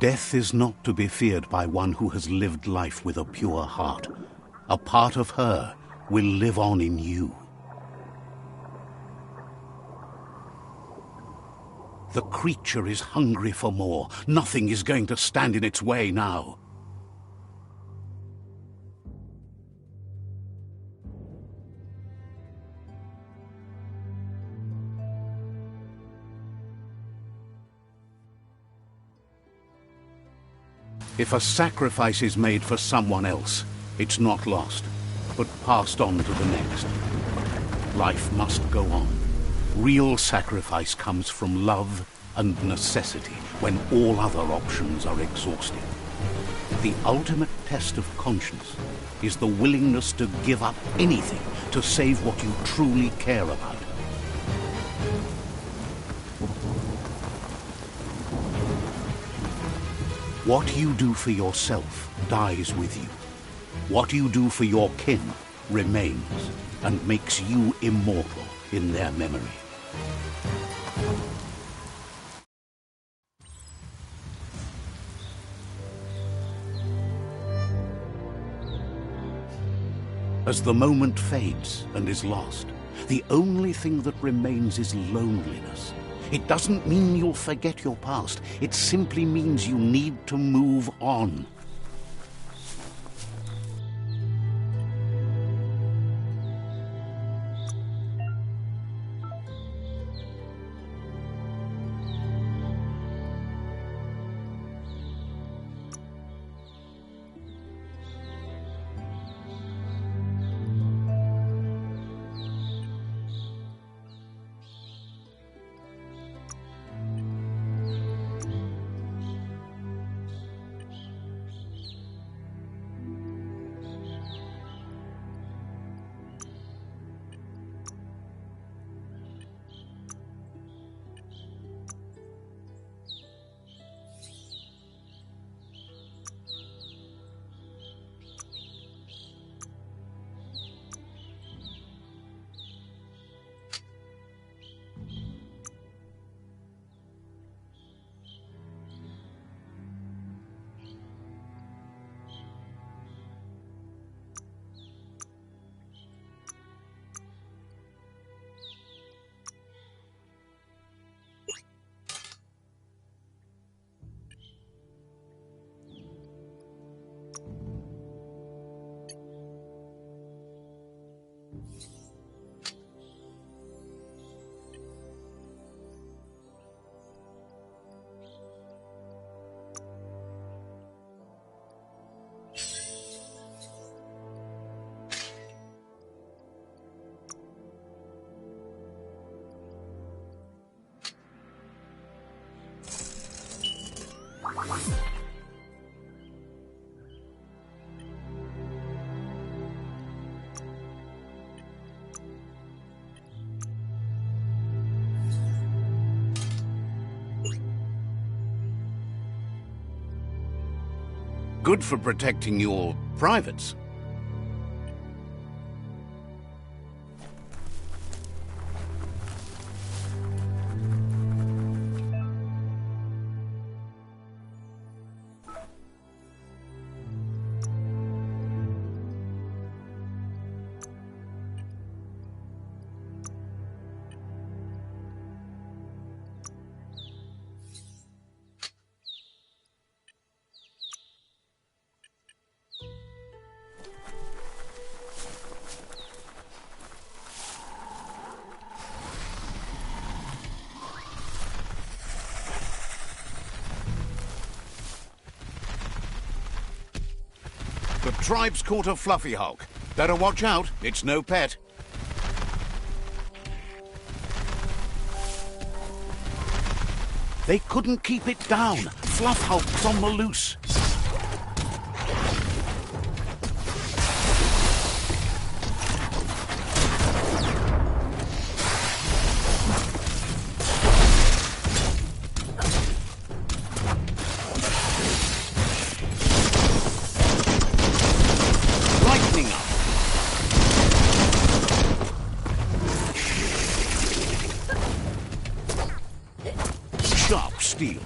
S1: Death is not to be feared by one who has lived life with a pure heart. A part of her will live on in you. The creature is hungry for more. Nothing is going to stand in its way now. If a sacrifice is made for someone else, it's not lost, but passed on to the next. Life must go on. Real sacrifice comes from love and necessity when all other options are exhausted. The ultimate test of conscience is the willingness to give up anything to save what you truly care about. What you do for yourself dies with you. What you do for your kin remains and makes you immortal in their memory. As the moment fades and is lost, the only thing that remains is loneliness. It doesn't mean you'll forget your past. It simply means you need to move on. Good for protecting your privates. The tribe's caught a fluffy hulk. Better watch out, it's no pet. They couldn't keep it down. Fluff hulk's on the loose. Sharp steel.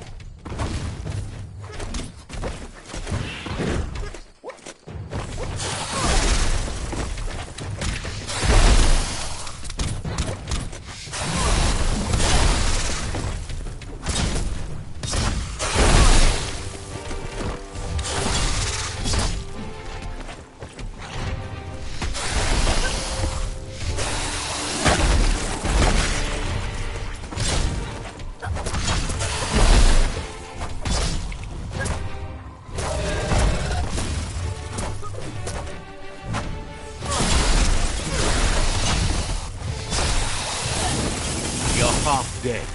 S1: Half dead.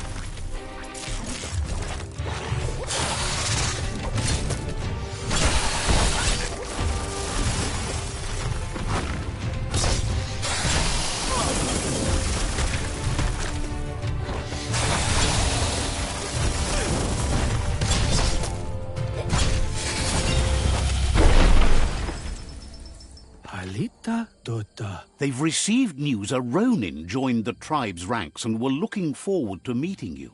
S1: They've received news a Ronin joined the tribe's ranks and were looking forward to meeting you.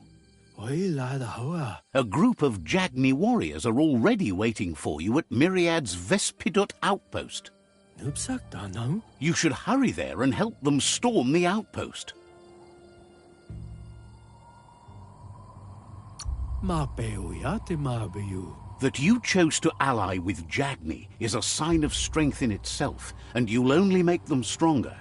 S1: A group of Jagni warriors are already waiting for you at Myriad's Vespidut outpost. You should hurry there and help them storm the outpost. That you chose to ally with Jagni is a sign of strength in itself, and you'll only make them stronger.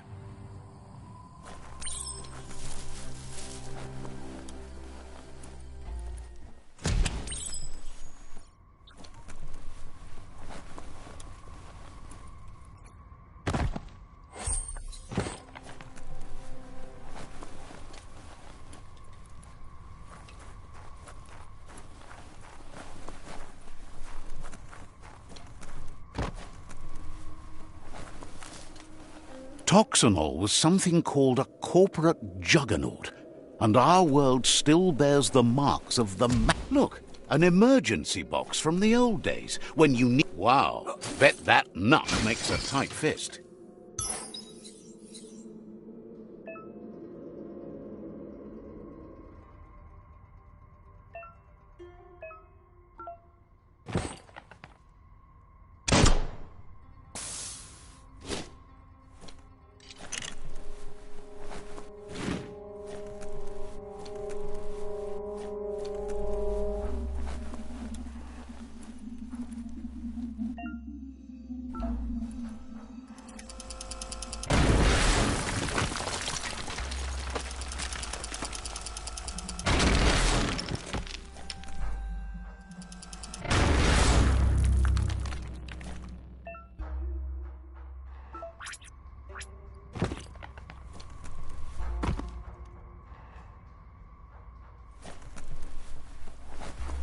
S1: Toxanol was something called a corporate juggernaut, and our world still bears the marks of the Look, an emergency box from the old days, when you need... Wow, bet that nut makes a tight fist.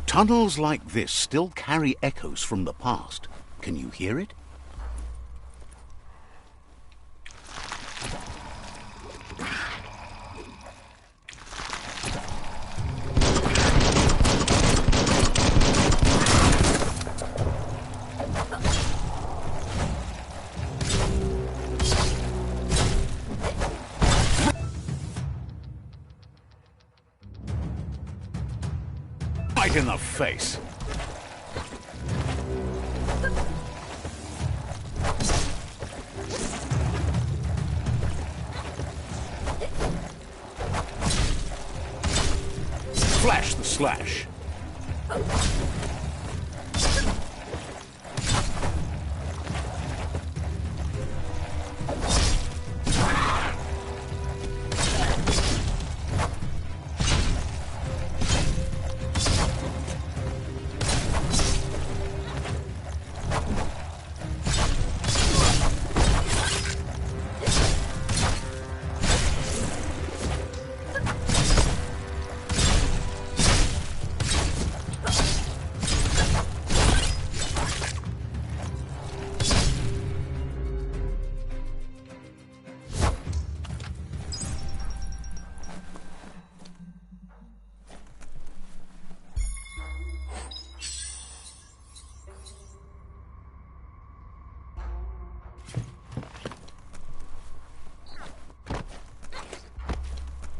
S1: Tunnels like this still carry echoes from the past. Can you hear it? Right in the face. Flash the slash.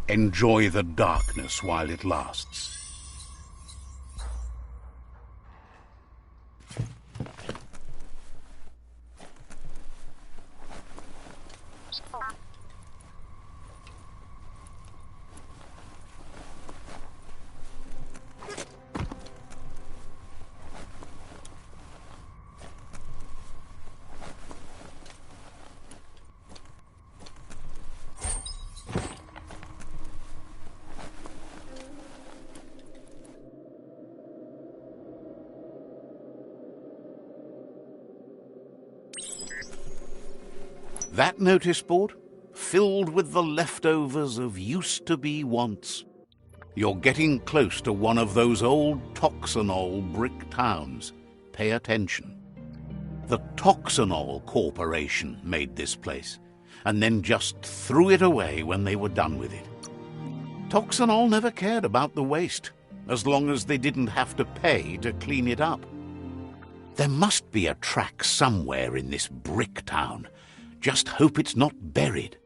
S1: Enjoy the darkness while it lasts. That notice board, filled with the leftovers of used-to-be wants. You're getting close to one of those old Toxanol brick towns. Pay attention. The Toxanol Corporation made this place, and then just threw it away when they were done with it. Toxanol never cared about the waste, as long as they didn't have to pay to clean it up. There must be a track somewhere in this brick town. Just hope it's not buried.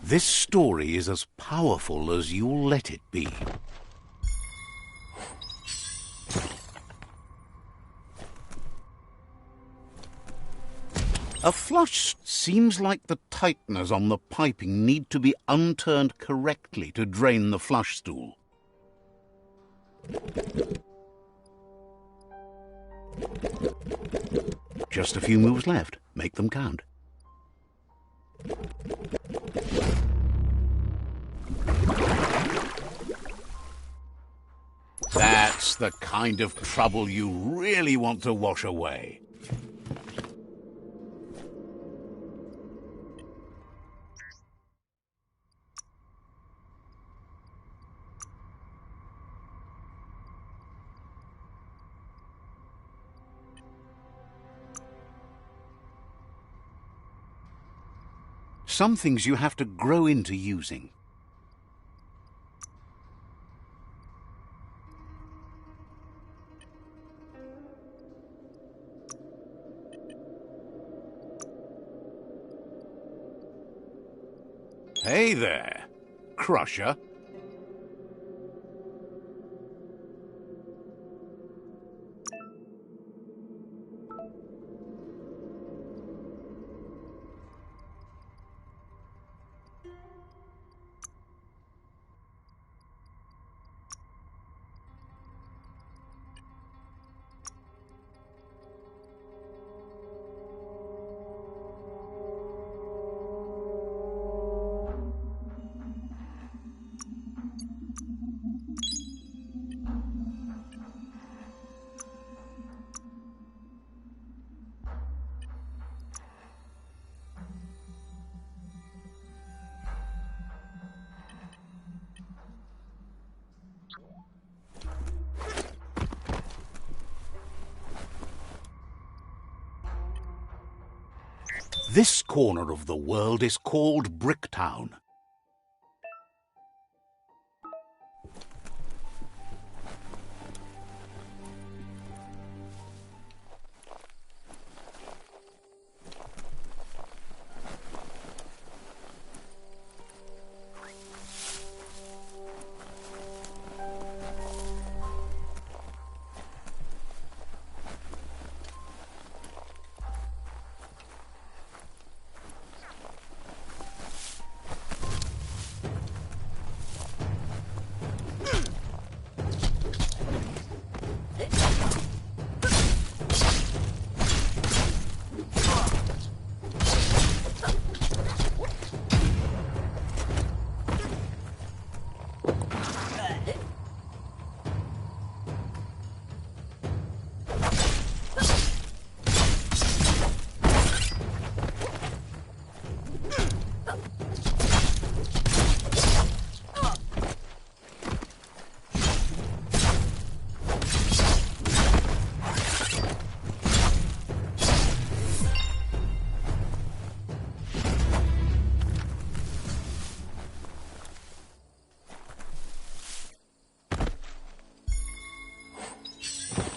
S1: This story is as powerful as you'll let it be. A flush seems like the tighteners on the piping need to be unturned correctly to drain the flush stool. Just a few moves left. Make them count. That's the kind of trouble you really want to wash away. Some things you have to grow into using. Hey there, Crusher. This corner of the world is called Bricktown.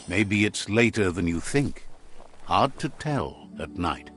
S1: Maybe it's later than you think. Hard to tell at night.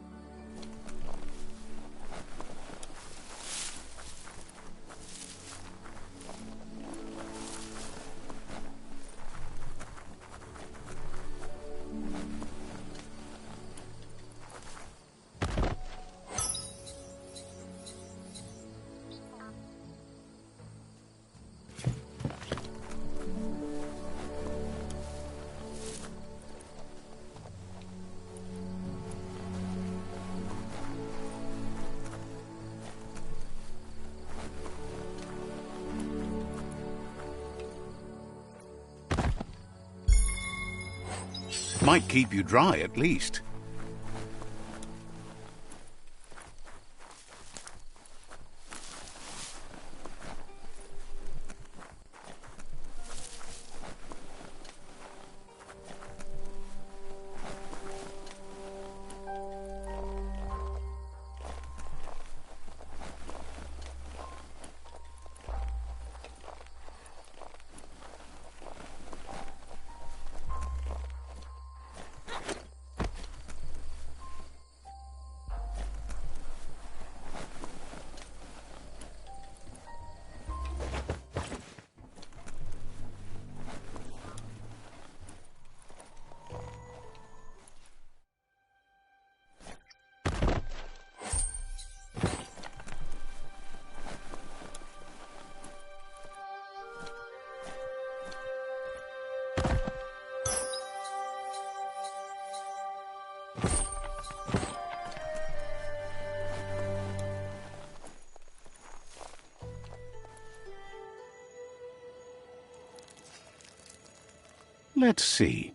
S1: Might keep you dry, at least. Let's see.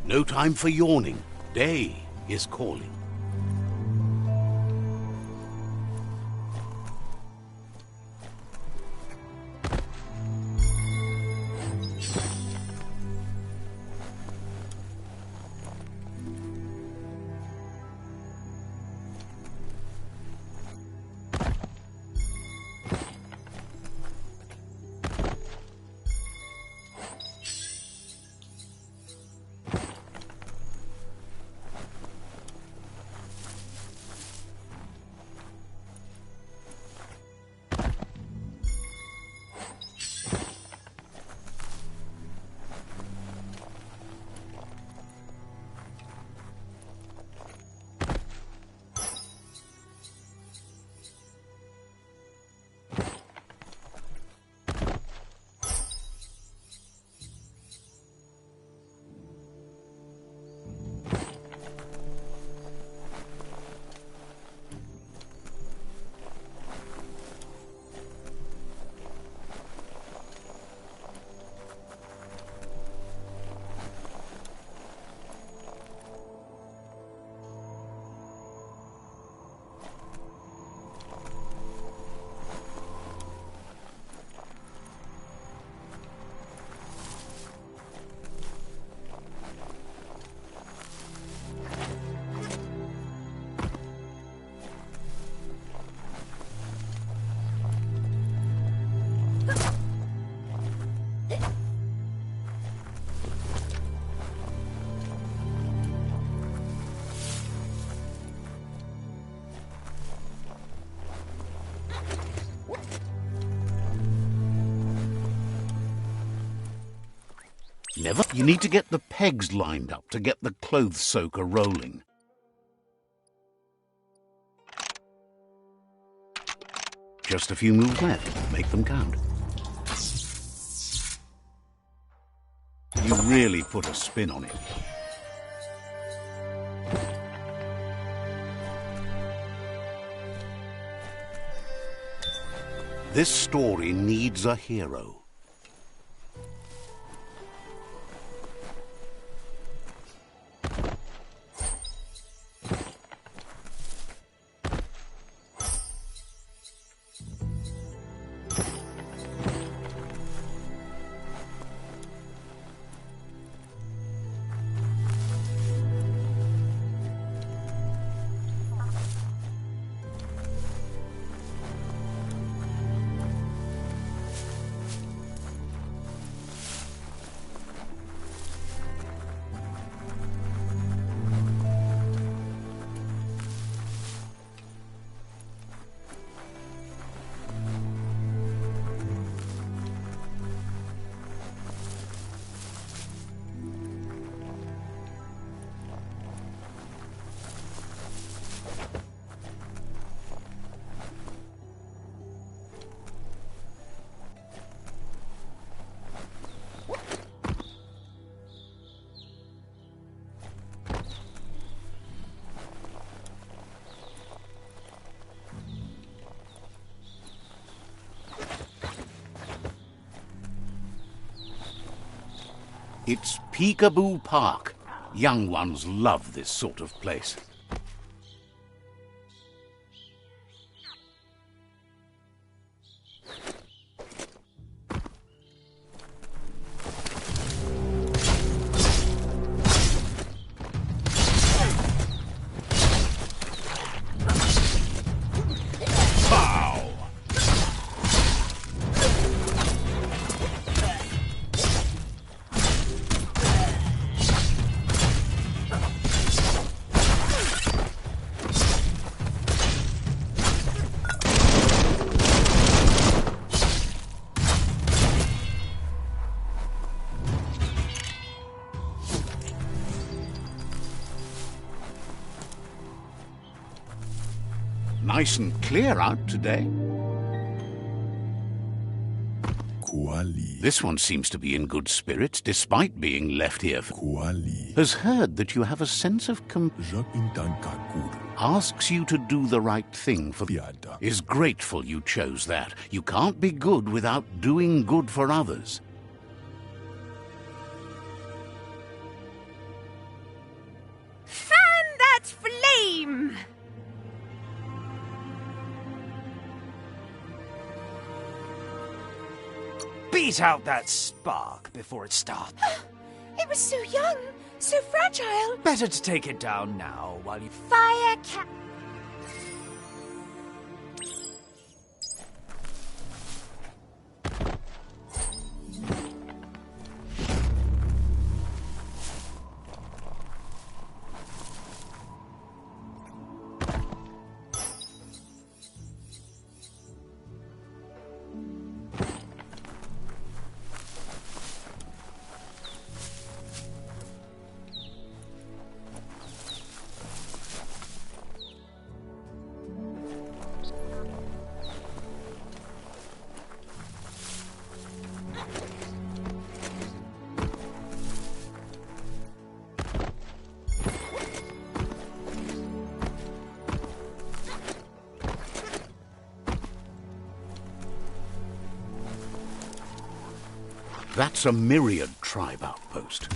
S1: No time for yawning. Day is calling. Never. You need to get the pegs lined up to get the clothes soaker rolling. Just a few moves left. Make them count. You really put a spin on it. This story needs a hero. It's Peekaboo Park. Young ones love this sort of place. Nice and clear out today.
S5: Kuali.
S1: This one seems to be in good spirits, despite being left here.
S5: Kuali.
S1: Has heard that you have a sense of asks you to do the right thing for
S5: Piada.
S1: is grateful you chose that. You can't be good without doing good for others.
S2: Fan that flame!
S3: Beat out that spark before it starts.
S2: It was so young, so fragile.
S3: Better to take it down now while you...
S2: Fire cat.
S1: That's a myriad tribe outpost.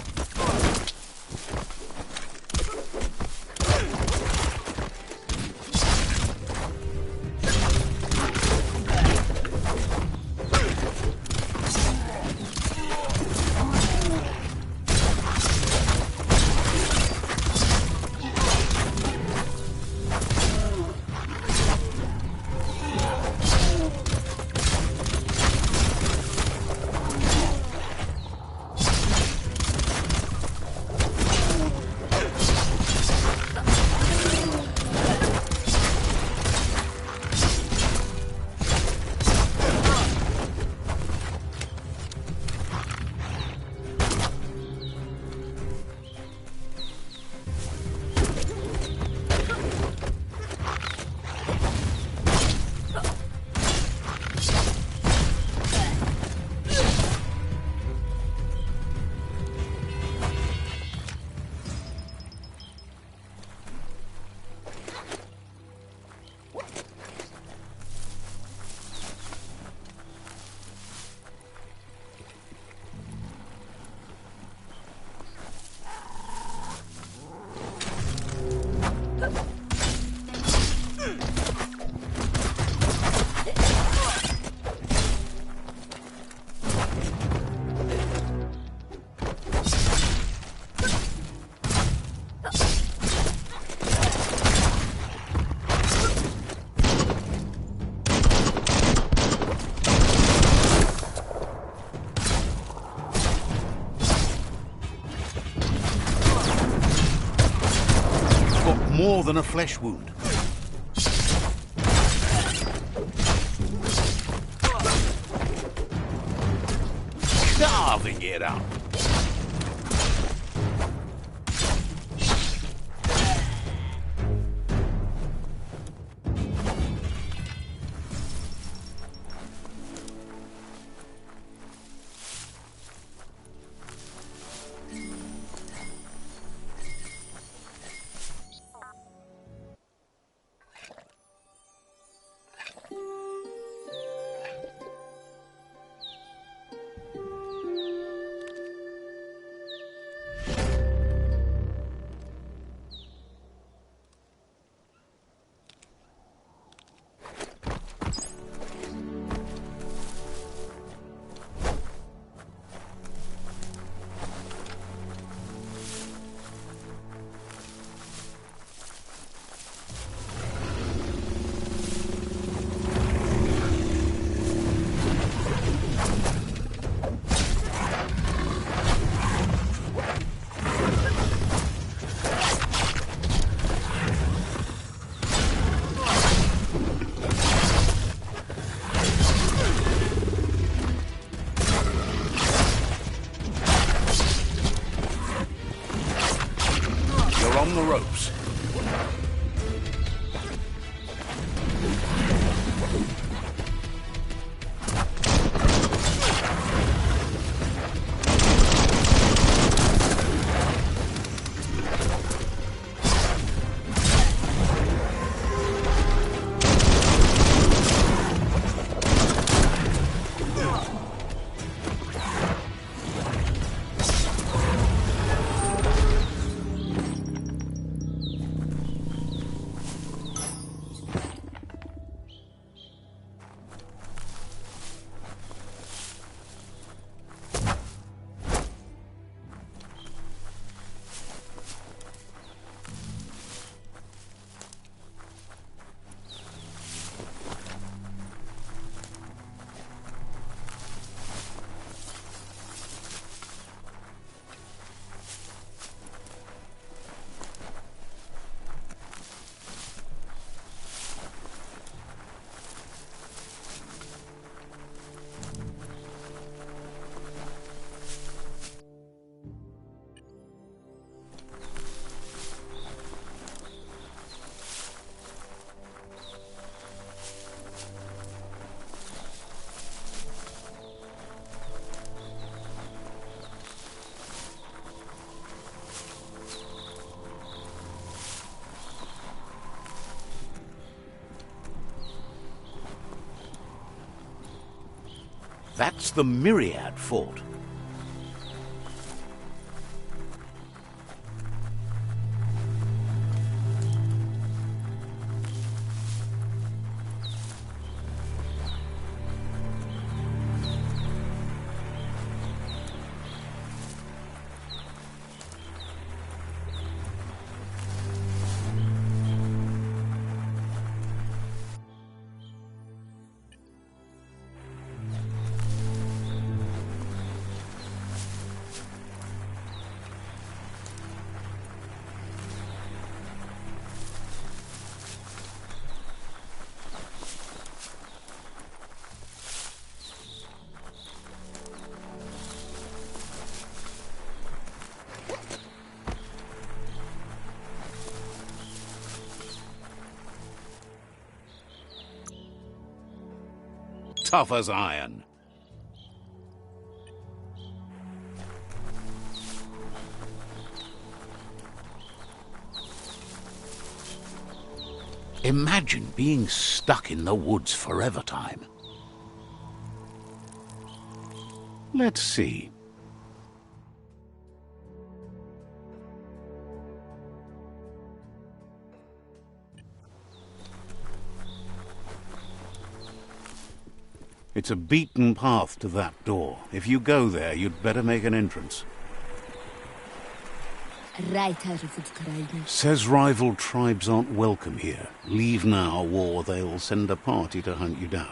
S1: More than a flesh wound. Carving it up. On the ropes. That's the Myriad Fort. Tough as iron. Imagine being stuck in the woods forever time. Let's see. It's a beaten path to that door. If you go there, you'd better make an entrance. Says rival tribes aren't welcome here. Leave now, or they'll send a party to hunt you down.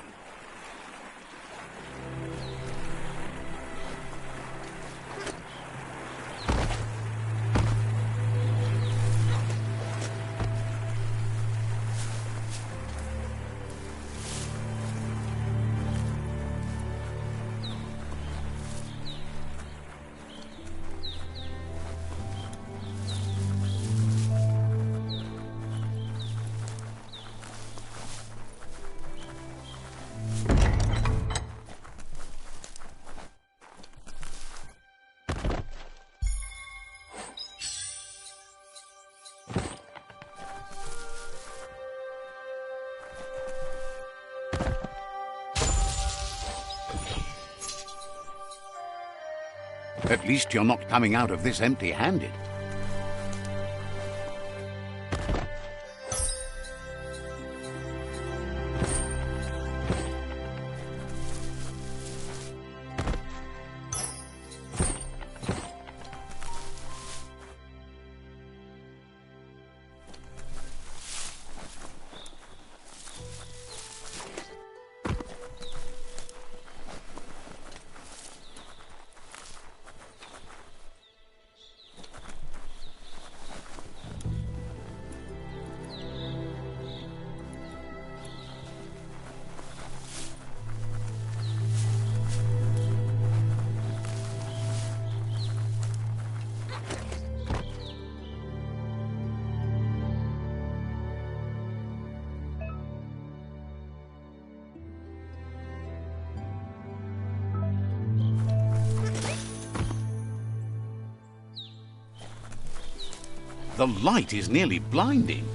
S1: At least you're not coming out of this empty-handed. The light is nearly blinding.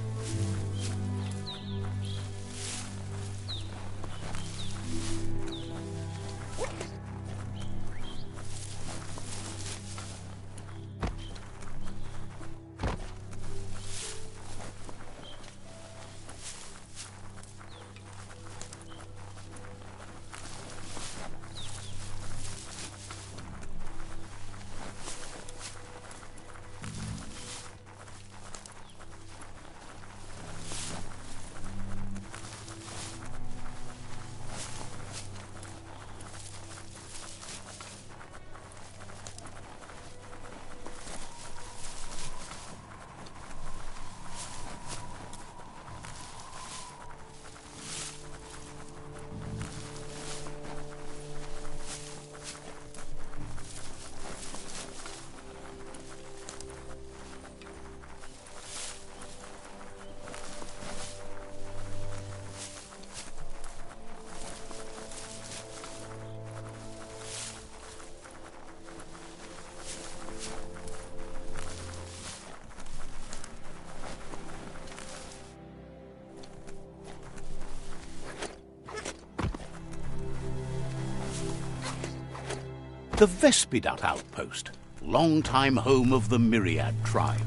S1: The Vespidat outpost, longtime home of the Myriad tribe.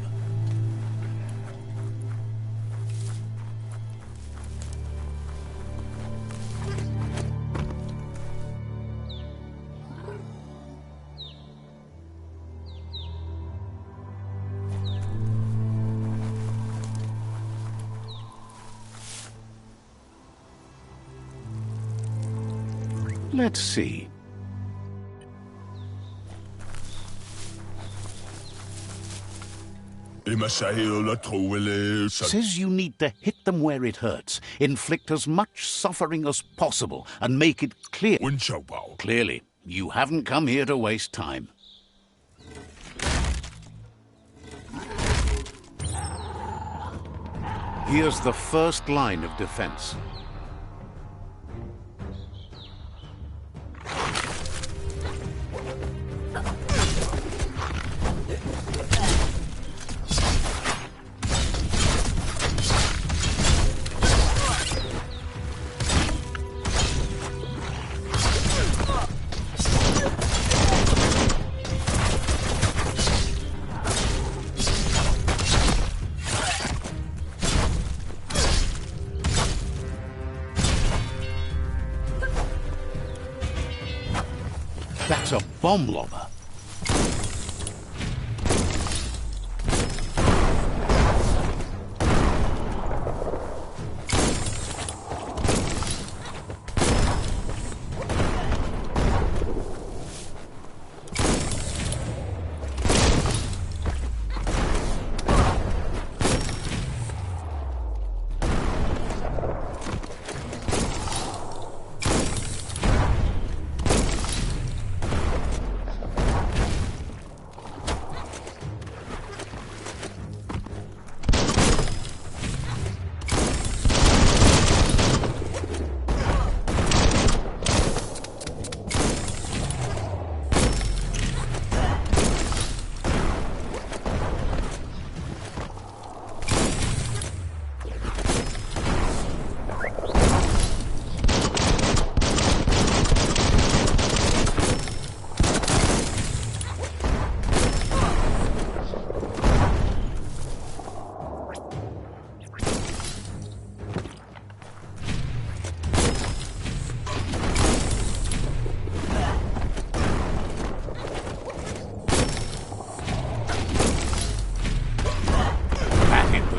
S1: Let's see. Says you need to hit them where it hurts, inflict as much suffering as possible, and make it clear. Clearly, you haven't come here to waste time. Here's the first line of defense. That's a bomb lobber.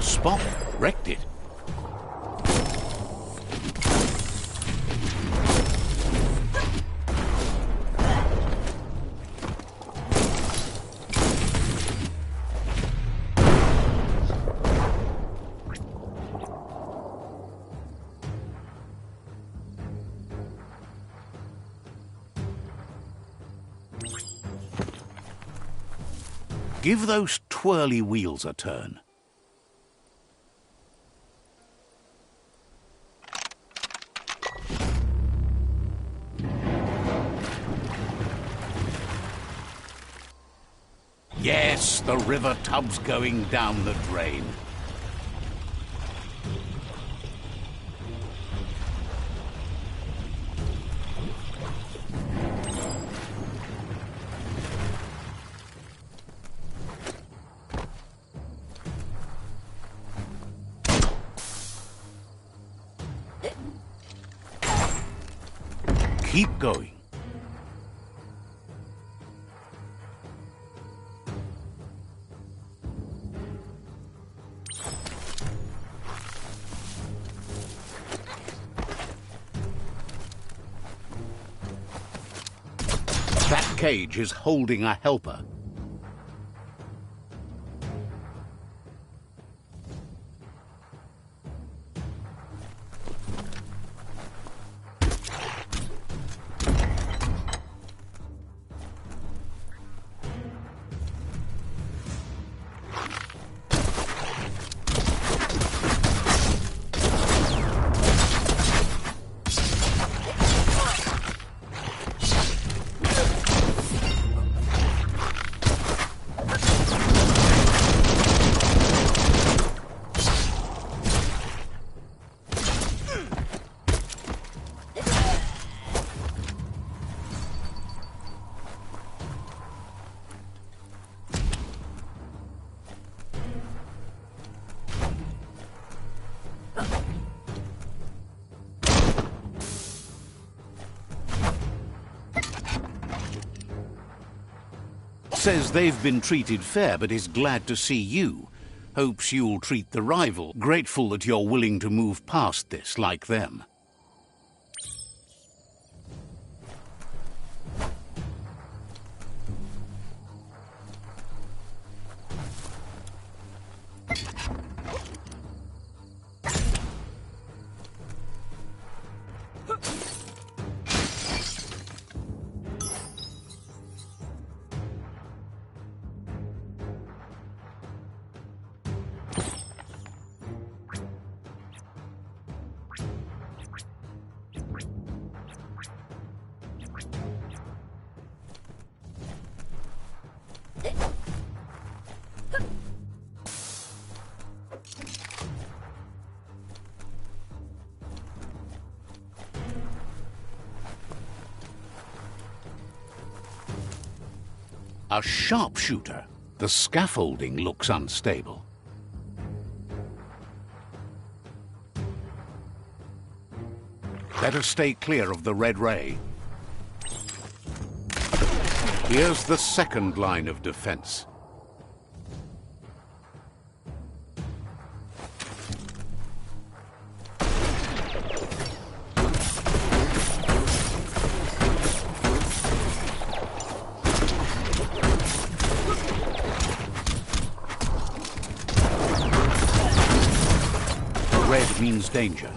S1: Spot wrecked it. Give those twirly wheels a turn. Yes, the river tub's going down the drain. Keep going. That cage is holding a helper. Says they've been treated fair, but is glad to see you. Hopes you'll treat the rival. Grateful that you're willing to move past this like them. A sharpshooter. The scaffolding looks unstable. Better stay clear of the red ray. Here's the second line of defense. Red means danger.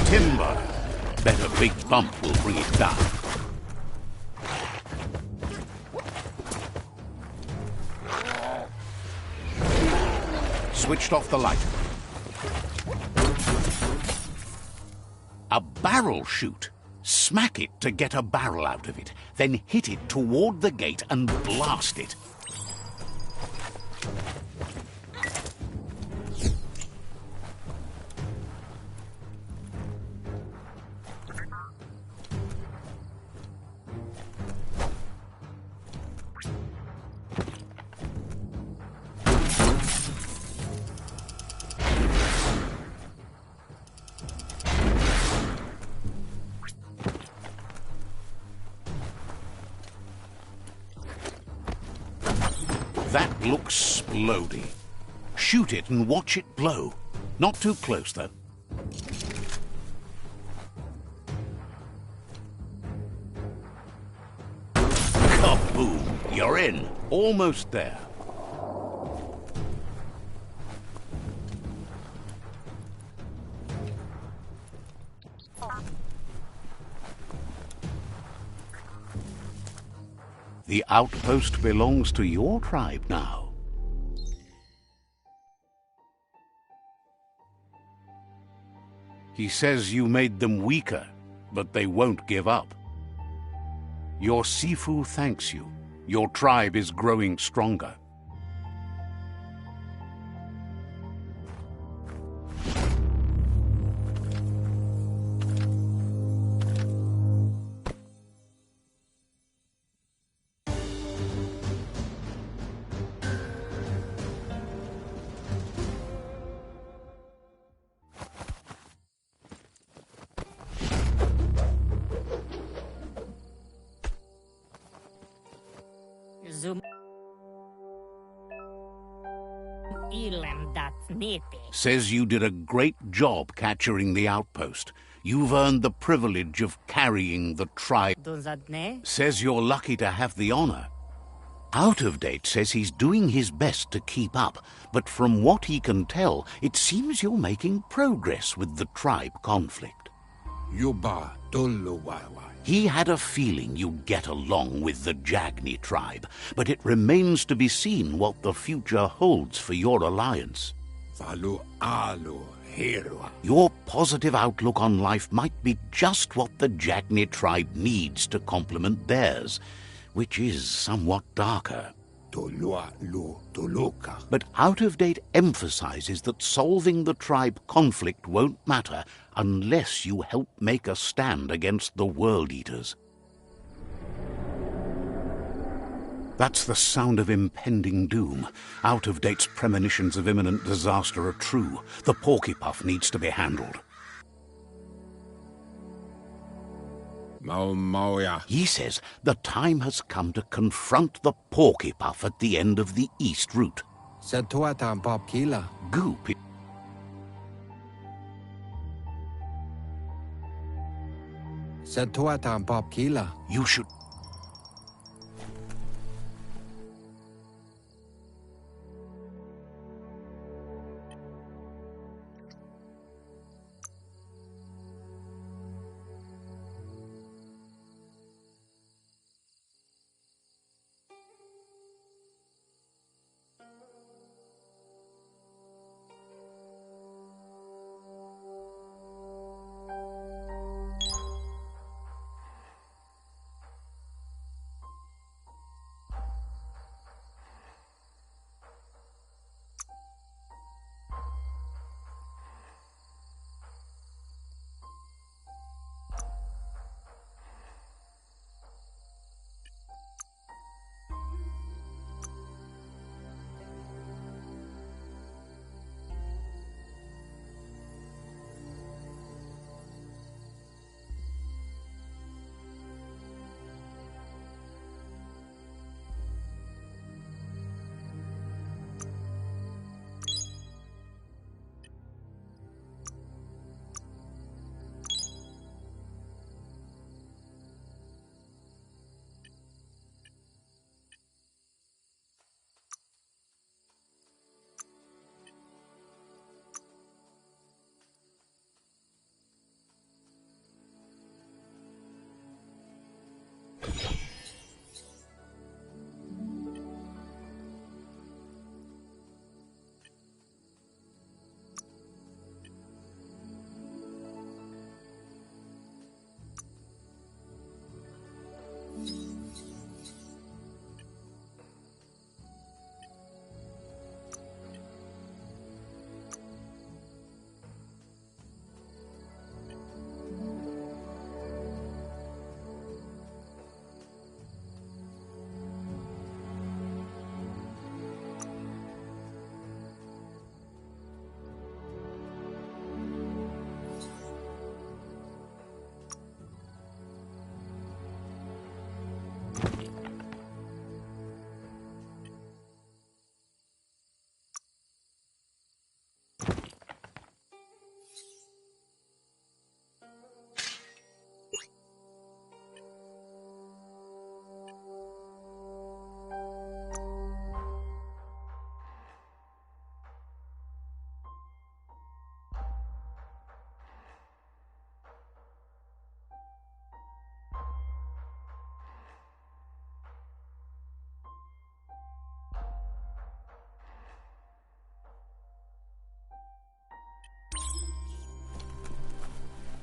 S1: Timber. Bet a big bump will bring it down. Switched off the light. A barrel shoot. Smack it to get a barrel out of it. Then hit it toward the gate and blast it. That looks splody. Shoot it and watch it blow. Not too close, though. Kaboom! You're in. Almost there. The outpost belongs to your tribe now. He says you made them weaker, but they won't give up. Your Sifu thanks you. Your tribe is growing stronger.
S4: Ilem dat nete.
S1: Says you did a great job capturing the outpost. You've earned the privilege of carrying the tribe.
S4: Donzadne?
S1: Says you're lucky to have the honor. Out of Date says he's doing his best to keep up, but from what he can tell, it seems you're making progress with the tribe conflict.
S5: Yuba Dolowawa.
S1: He had a feeling you'd get along with the Jagni tribe, but it remains to be seen what the future holds for your alliance.
S5: Valu Alu Hero.
S1: Your positive outlook on life might be just what the Jagni tribe needs to complement theirs, which is somewhat darker.
S5: Tolua Lu Toluka.
S1: But Out of Date emphasizes that solving the tribe conflict won't matter unless you help make a stand against the World Eaters. That's the sound of impending doom. Out of Date's premonitions of imminent disaster are true. The Porkypuff needs to be handled.
S5: Mauya.
S1: He says the time has come to confront the Porkypuff at the end of the East Route.
S5: Setuatan Bob Kila.
S1: Goop.
S5: Setuatan Bob Kila.
S1: You should...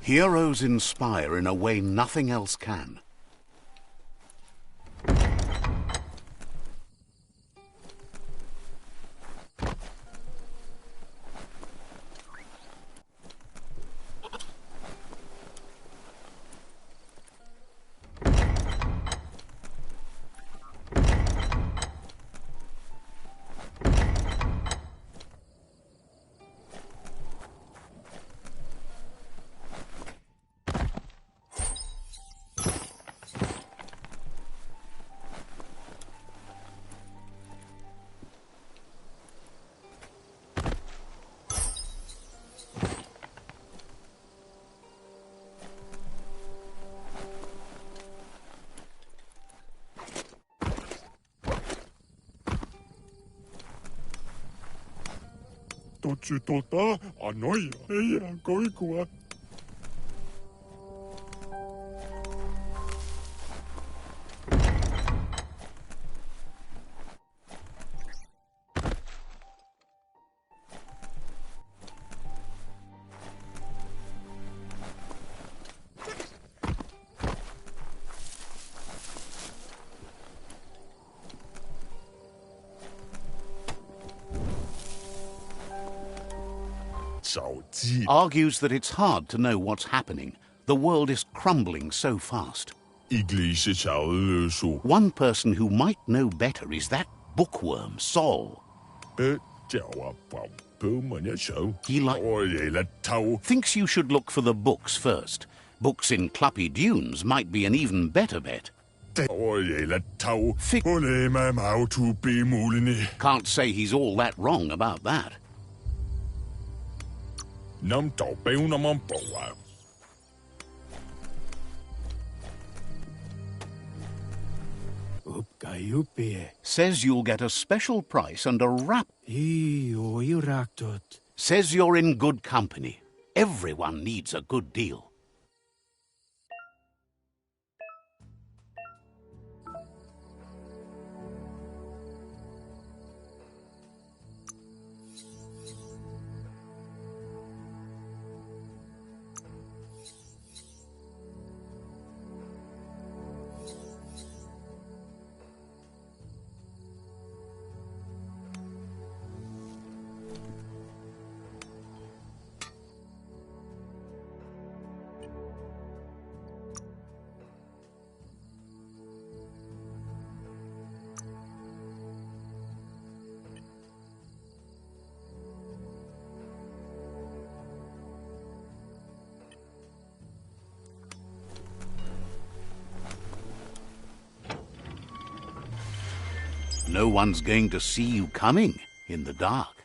S1: Heroes inspire in a way nothing else can.
S5: Tota anoia eia koikua.
S1: Argues that it's hard to know what's happening. The world is crumbling so fast. One person who might know better is that bookworm, Sol. He thinks you should look for the books first. Books in Cluppy Dunes might be an even better bet. Can't say he's all that wrong about that. Says you'll get a special price and a wrap. Says you're in good company. Everyone needs a good deal. No one's going to see you coming in the dark.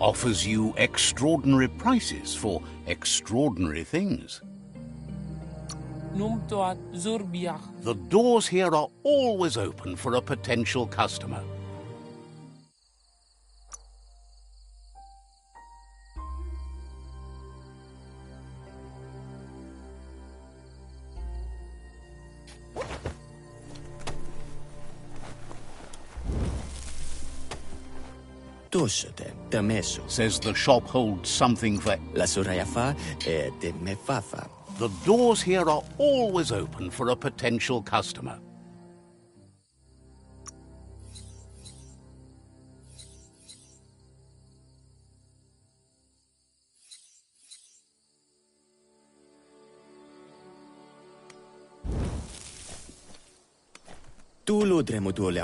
S1: Offers you extraordinary prices for extraordinary things. The doors here are always open for a potential customer. Says the shop holds something for... The doors here are always open for a potential customer.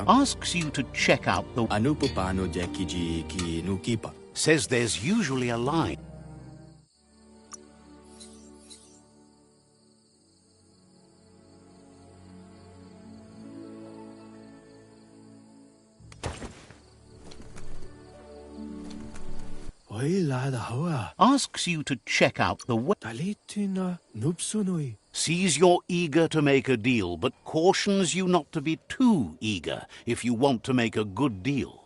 S1: Asks you to check out the... Says there's usually a line. Asks you to check out the way. Sees you're eager to make a deal, but cautions you not to be too eager if you want to make a good deal.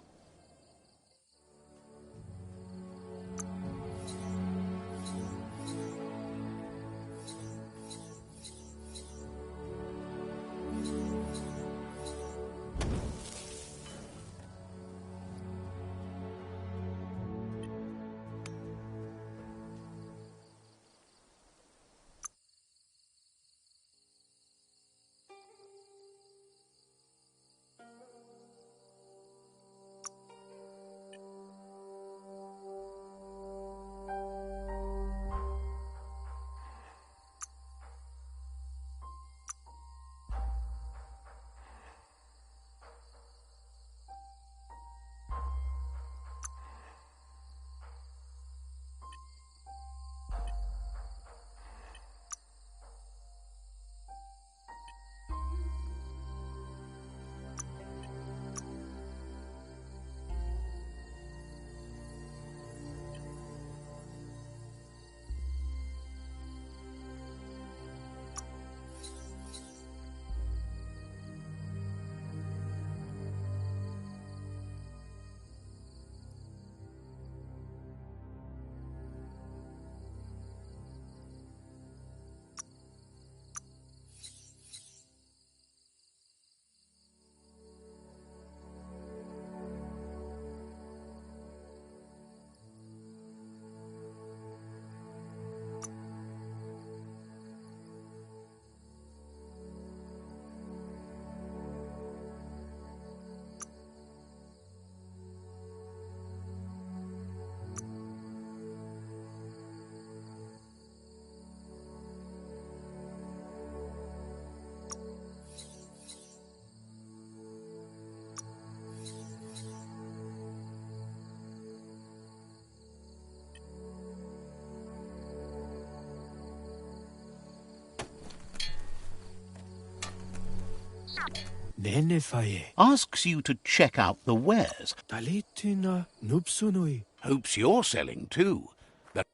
S5: Nenefaye.
S1: Asks you to check out the wares.
S5: Talitina nupsunoi.
S1: Hopes you're selling too. That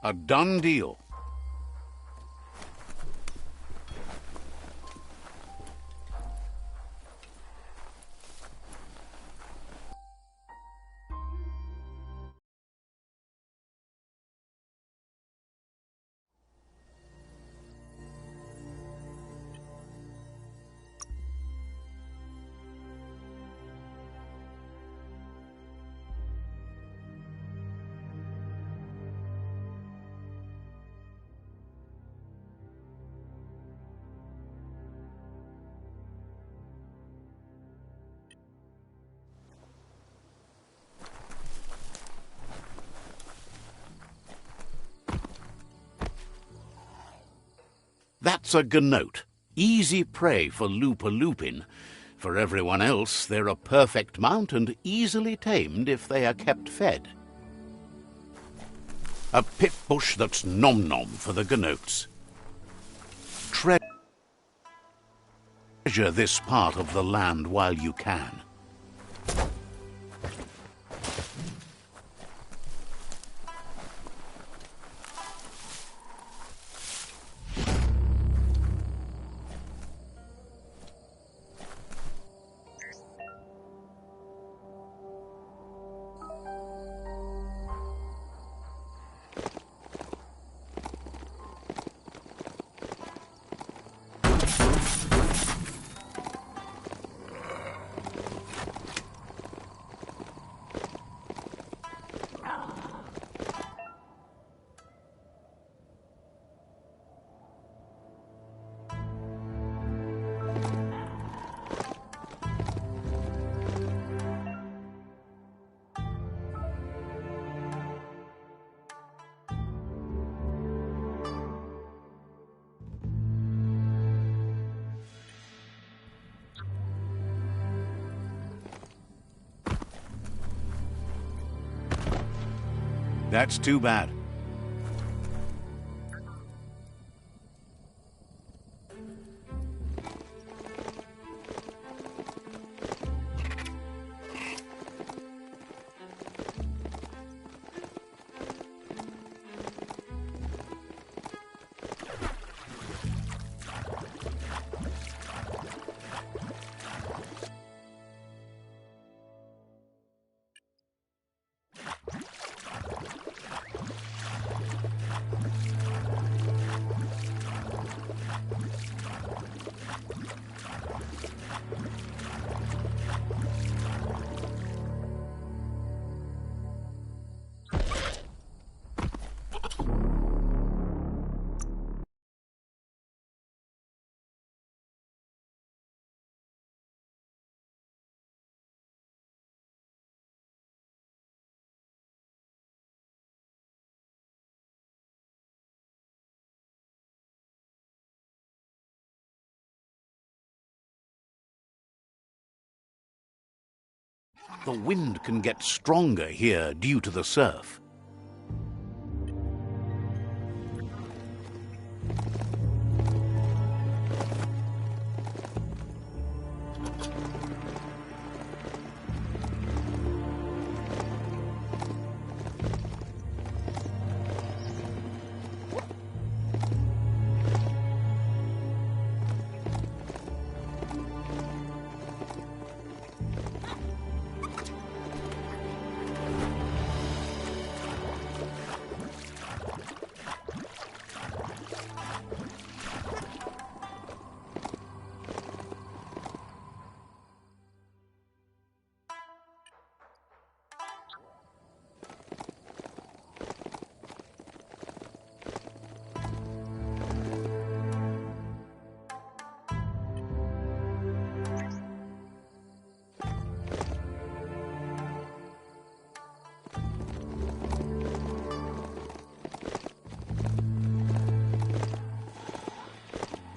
S1: a done deal. That's a gnote. Easy prey for Lupin. For everyone else, they're a perfect mount and easily tamed if they are kept fed. A pip bush that's nom-nom for the gnotes. Treasure this part of the land while you can. That's too bad. The wind can get stronger here due to the surf.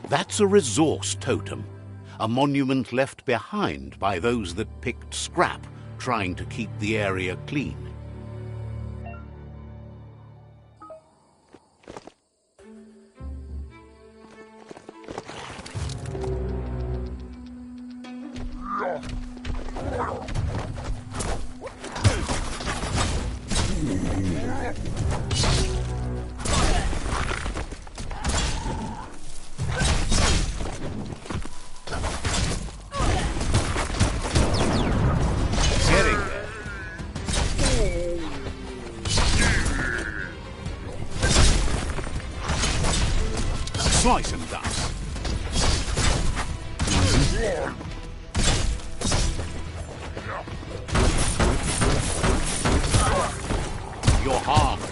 S1: That's a resource totem. a monument left behind by those that picked scrap, trying to keep the area clean. Slice and dice. You're harmed.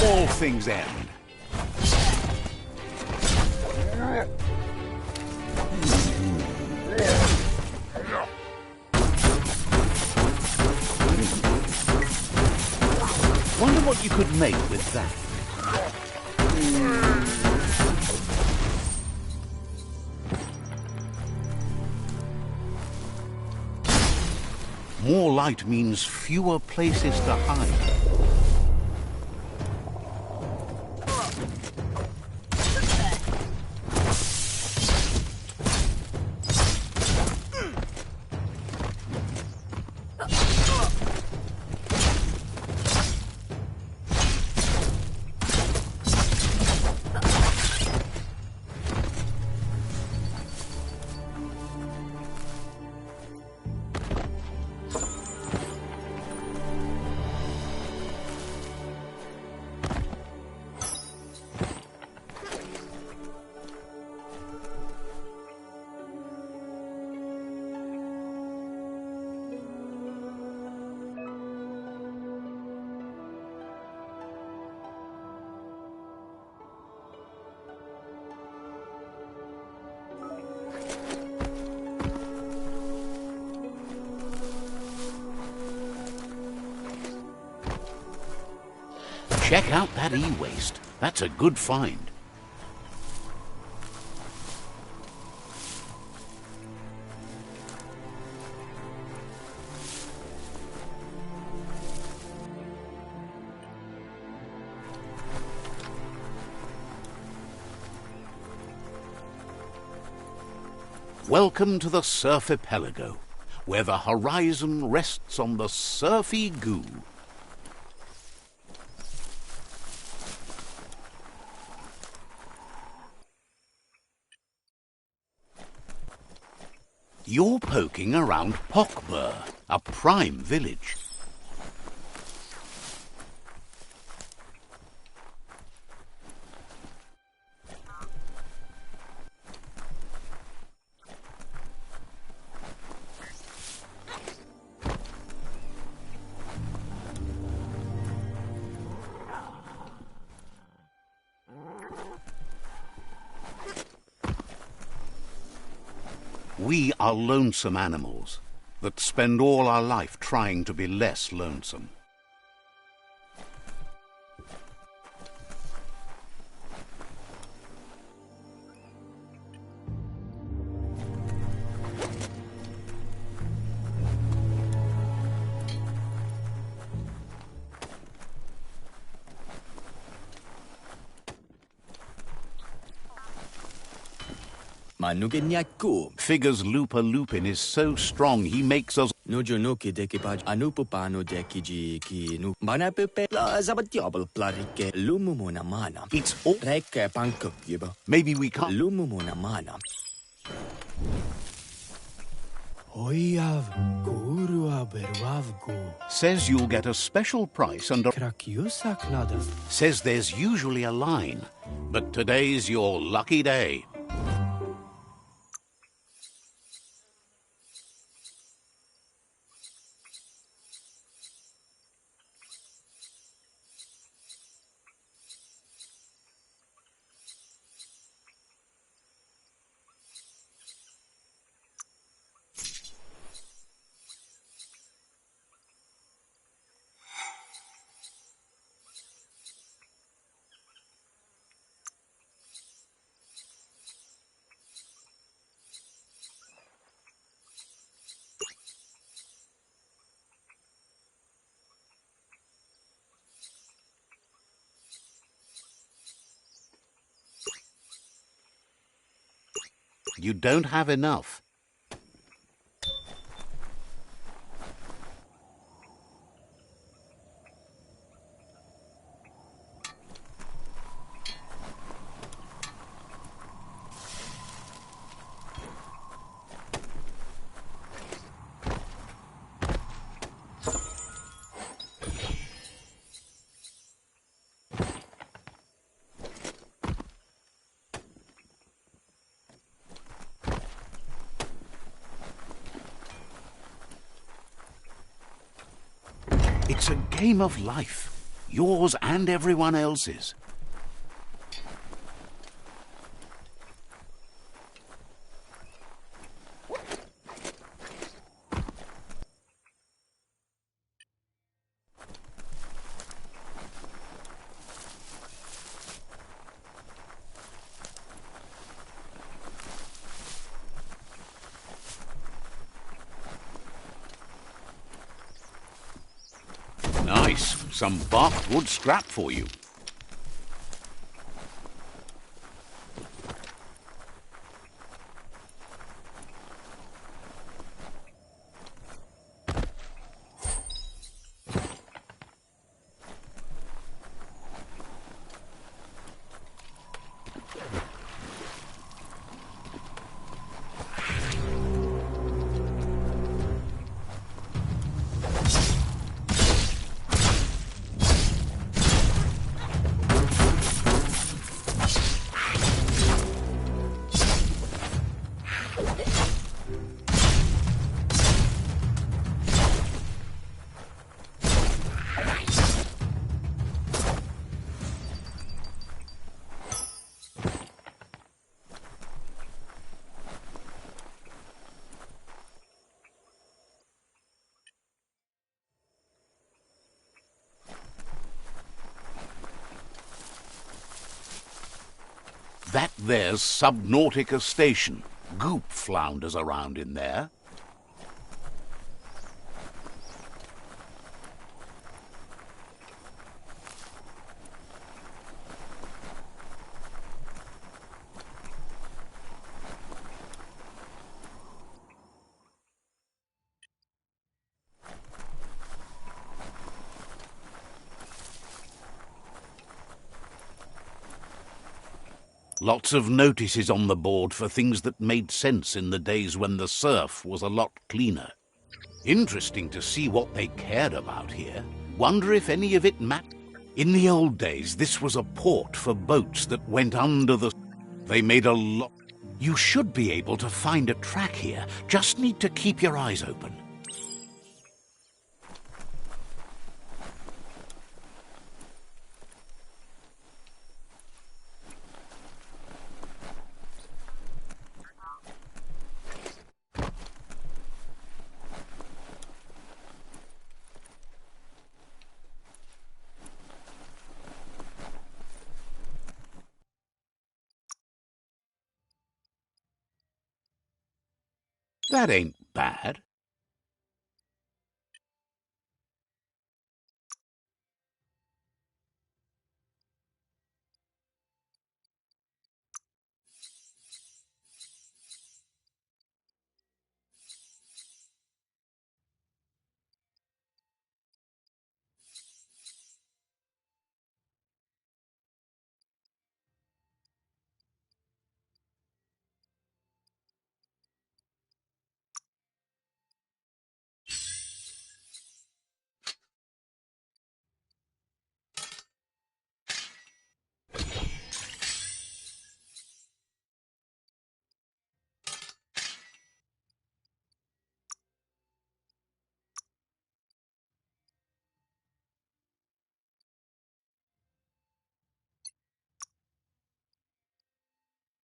S1: All things end. Wonder what you could make with that. More light means fewer places to hide. Check out that e-waste. That's a good find. Welcome to the Surf Archipelago, where the horizon rests on the surfy goo. You're poking around Pokbur, a prime village. We are lonesome animals that spend all our life trying to be less lonesome. Figures Lupa Lupin is so strong he makes us... It's all... Maybe we can't...
S5: Oiav, kurua beruavgu.
S1: Says you'll get a special price and
S5: Krakiusa klada.
S1: says there's usually a line, but today's your lucky day. You don't have enough. It's a game of life, yours and everyone else's. Nice. Some barked wood scrap for you. That there's Subnautica Station. Goop flounders around in there. Lots of notices on the board for things that made sense in the days when the surf was a lot cleaner. Interesting to see what they cared about here. Wonder if any of it mattered. In the old days, this was a port for boats that went under the... They made a lot... You should be able to find a track here. Just need to keep your eyes open. That ain't bad.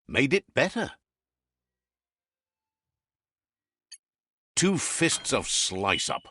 S1: made it better. 2 fists of slice-up.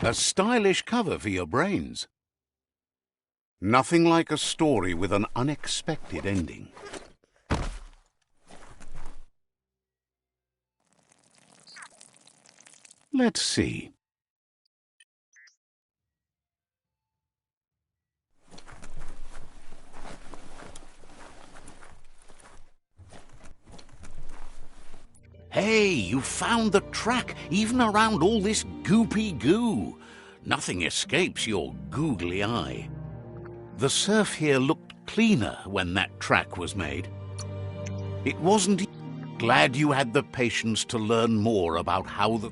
S1: A stylish cover for your brains. Nothing like a story with an unexpected ending. Let's see. Hey, you found the track, even around all this goopy goo. Nothing escapes your googly eye. The surf here looked cleaner when that track was made. It wasn't. Glad you had the patience to learn more about how the...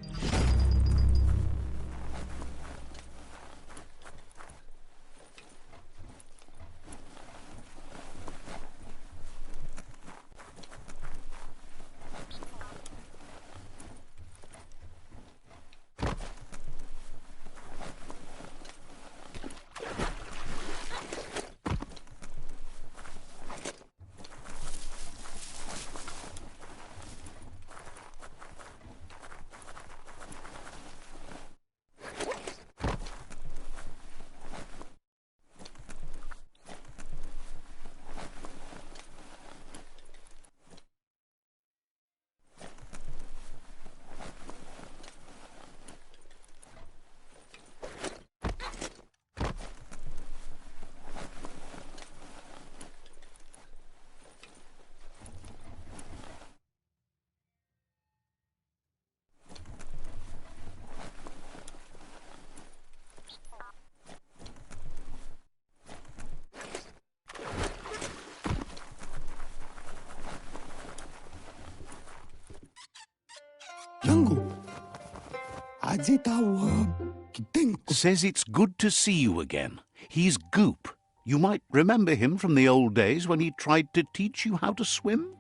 S1: Says it's good to see you again. He's Goop. You might remember him from the old days when he tried to teach you how to swim.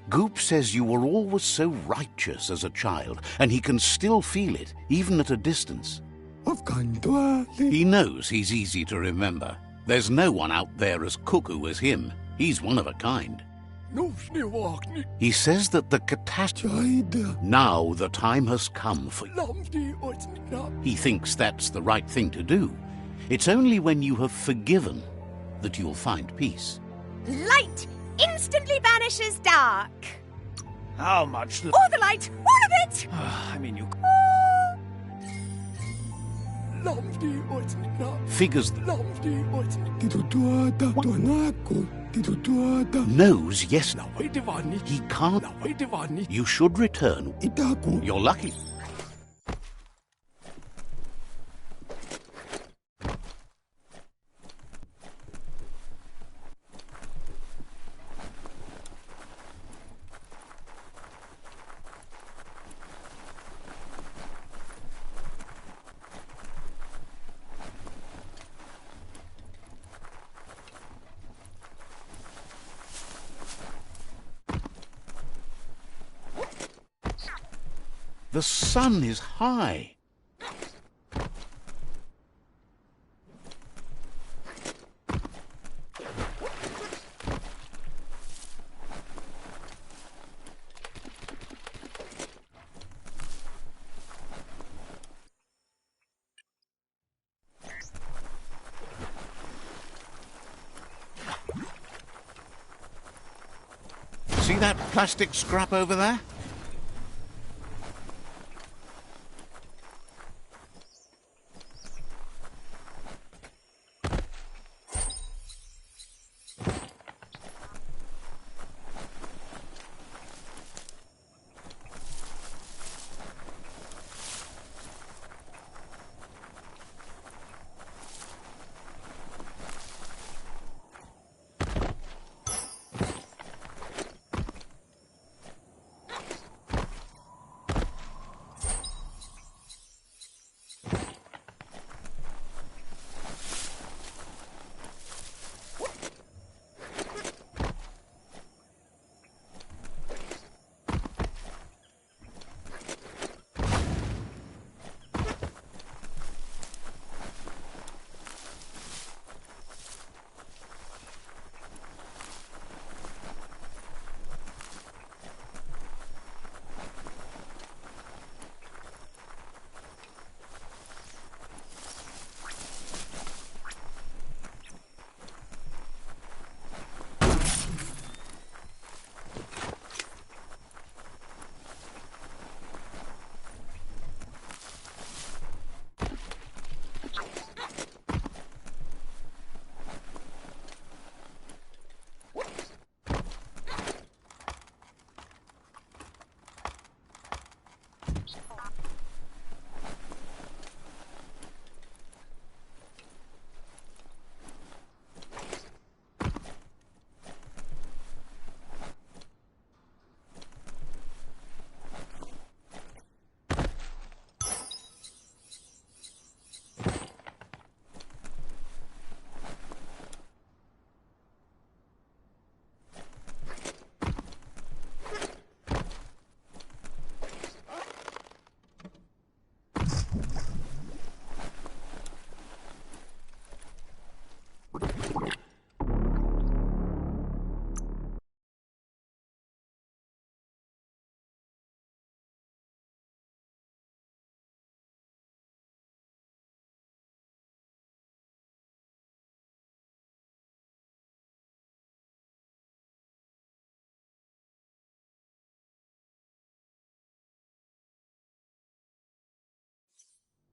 S1: Goop says you were always so righteous as a child, and he can still feel it, even at a distance. He knows he's easy to remember. There's no one out there as cuckoo as him. He's one of a kind. He says that the catastrophe... Now the time has come for... He thinks that's the right thing to do. It's only when you have forgiven that you'll find peace.
S2: Light instantly banishes dark.
S3: How much?
S2: All the light, all of it!
S3: I mean, you...
S1: Figures... Knows, yes. He can't. You should return. You're lucky. The sun is high. that plastic scrap over there?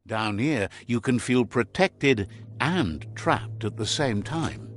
S1: Down here, you can feel protected and trapped at the same time.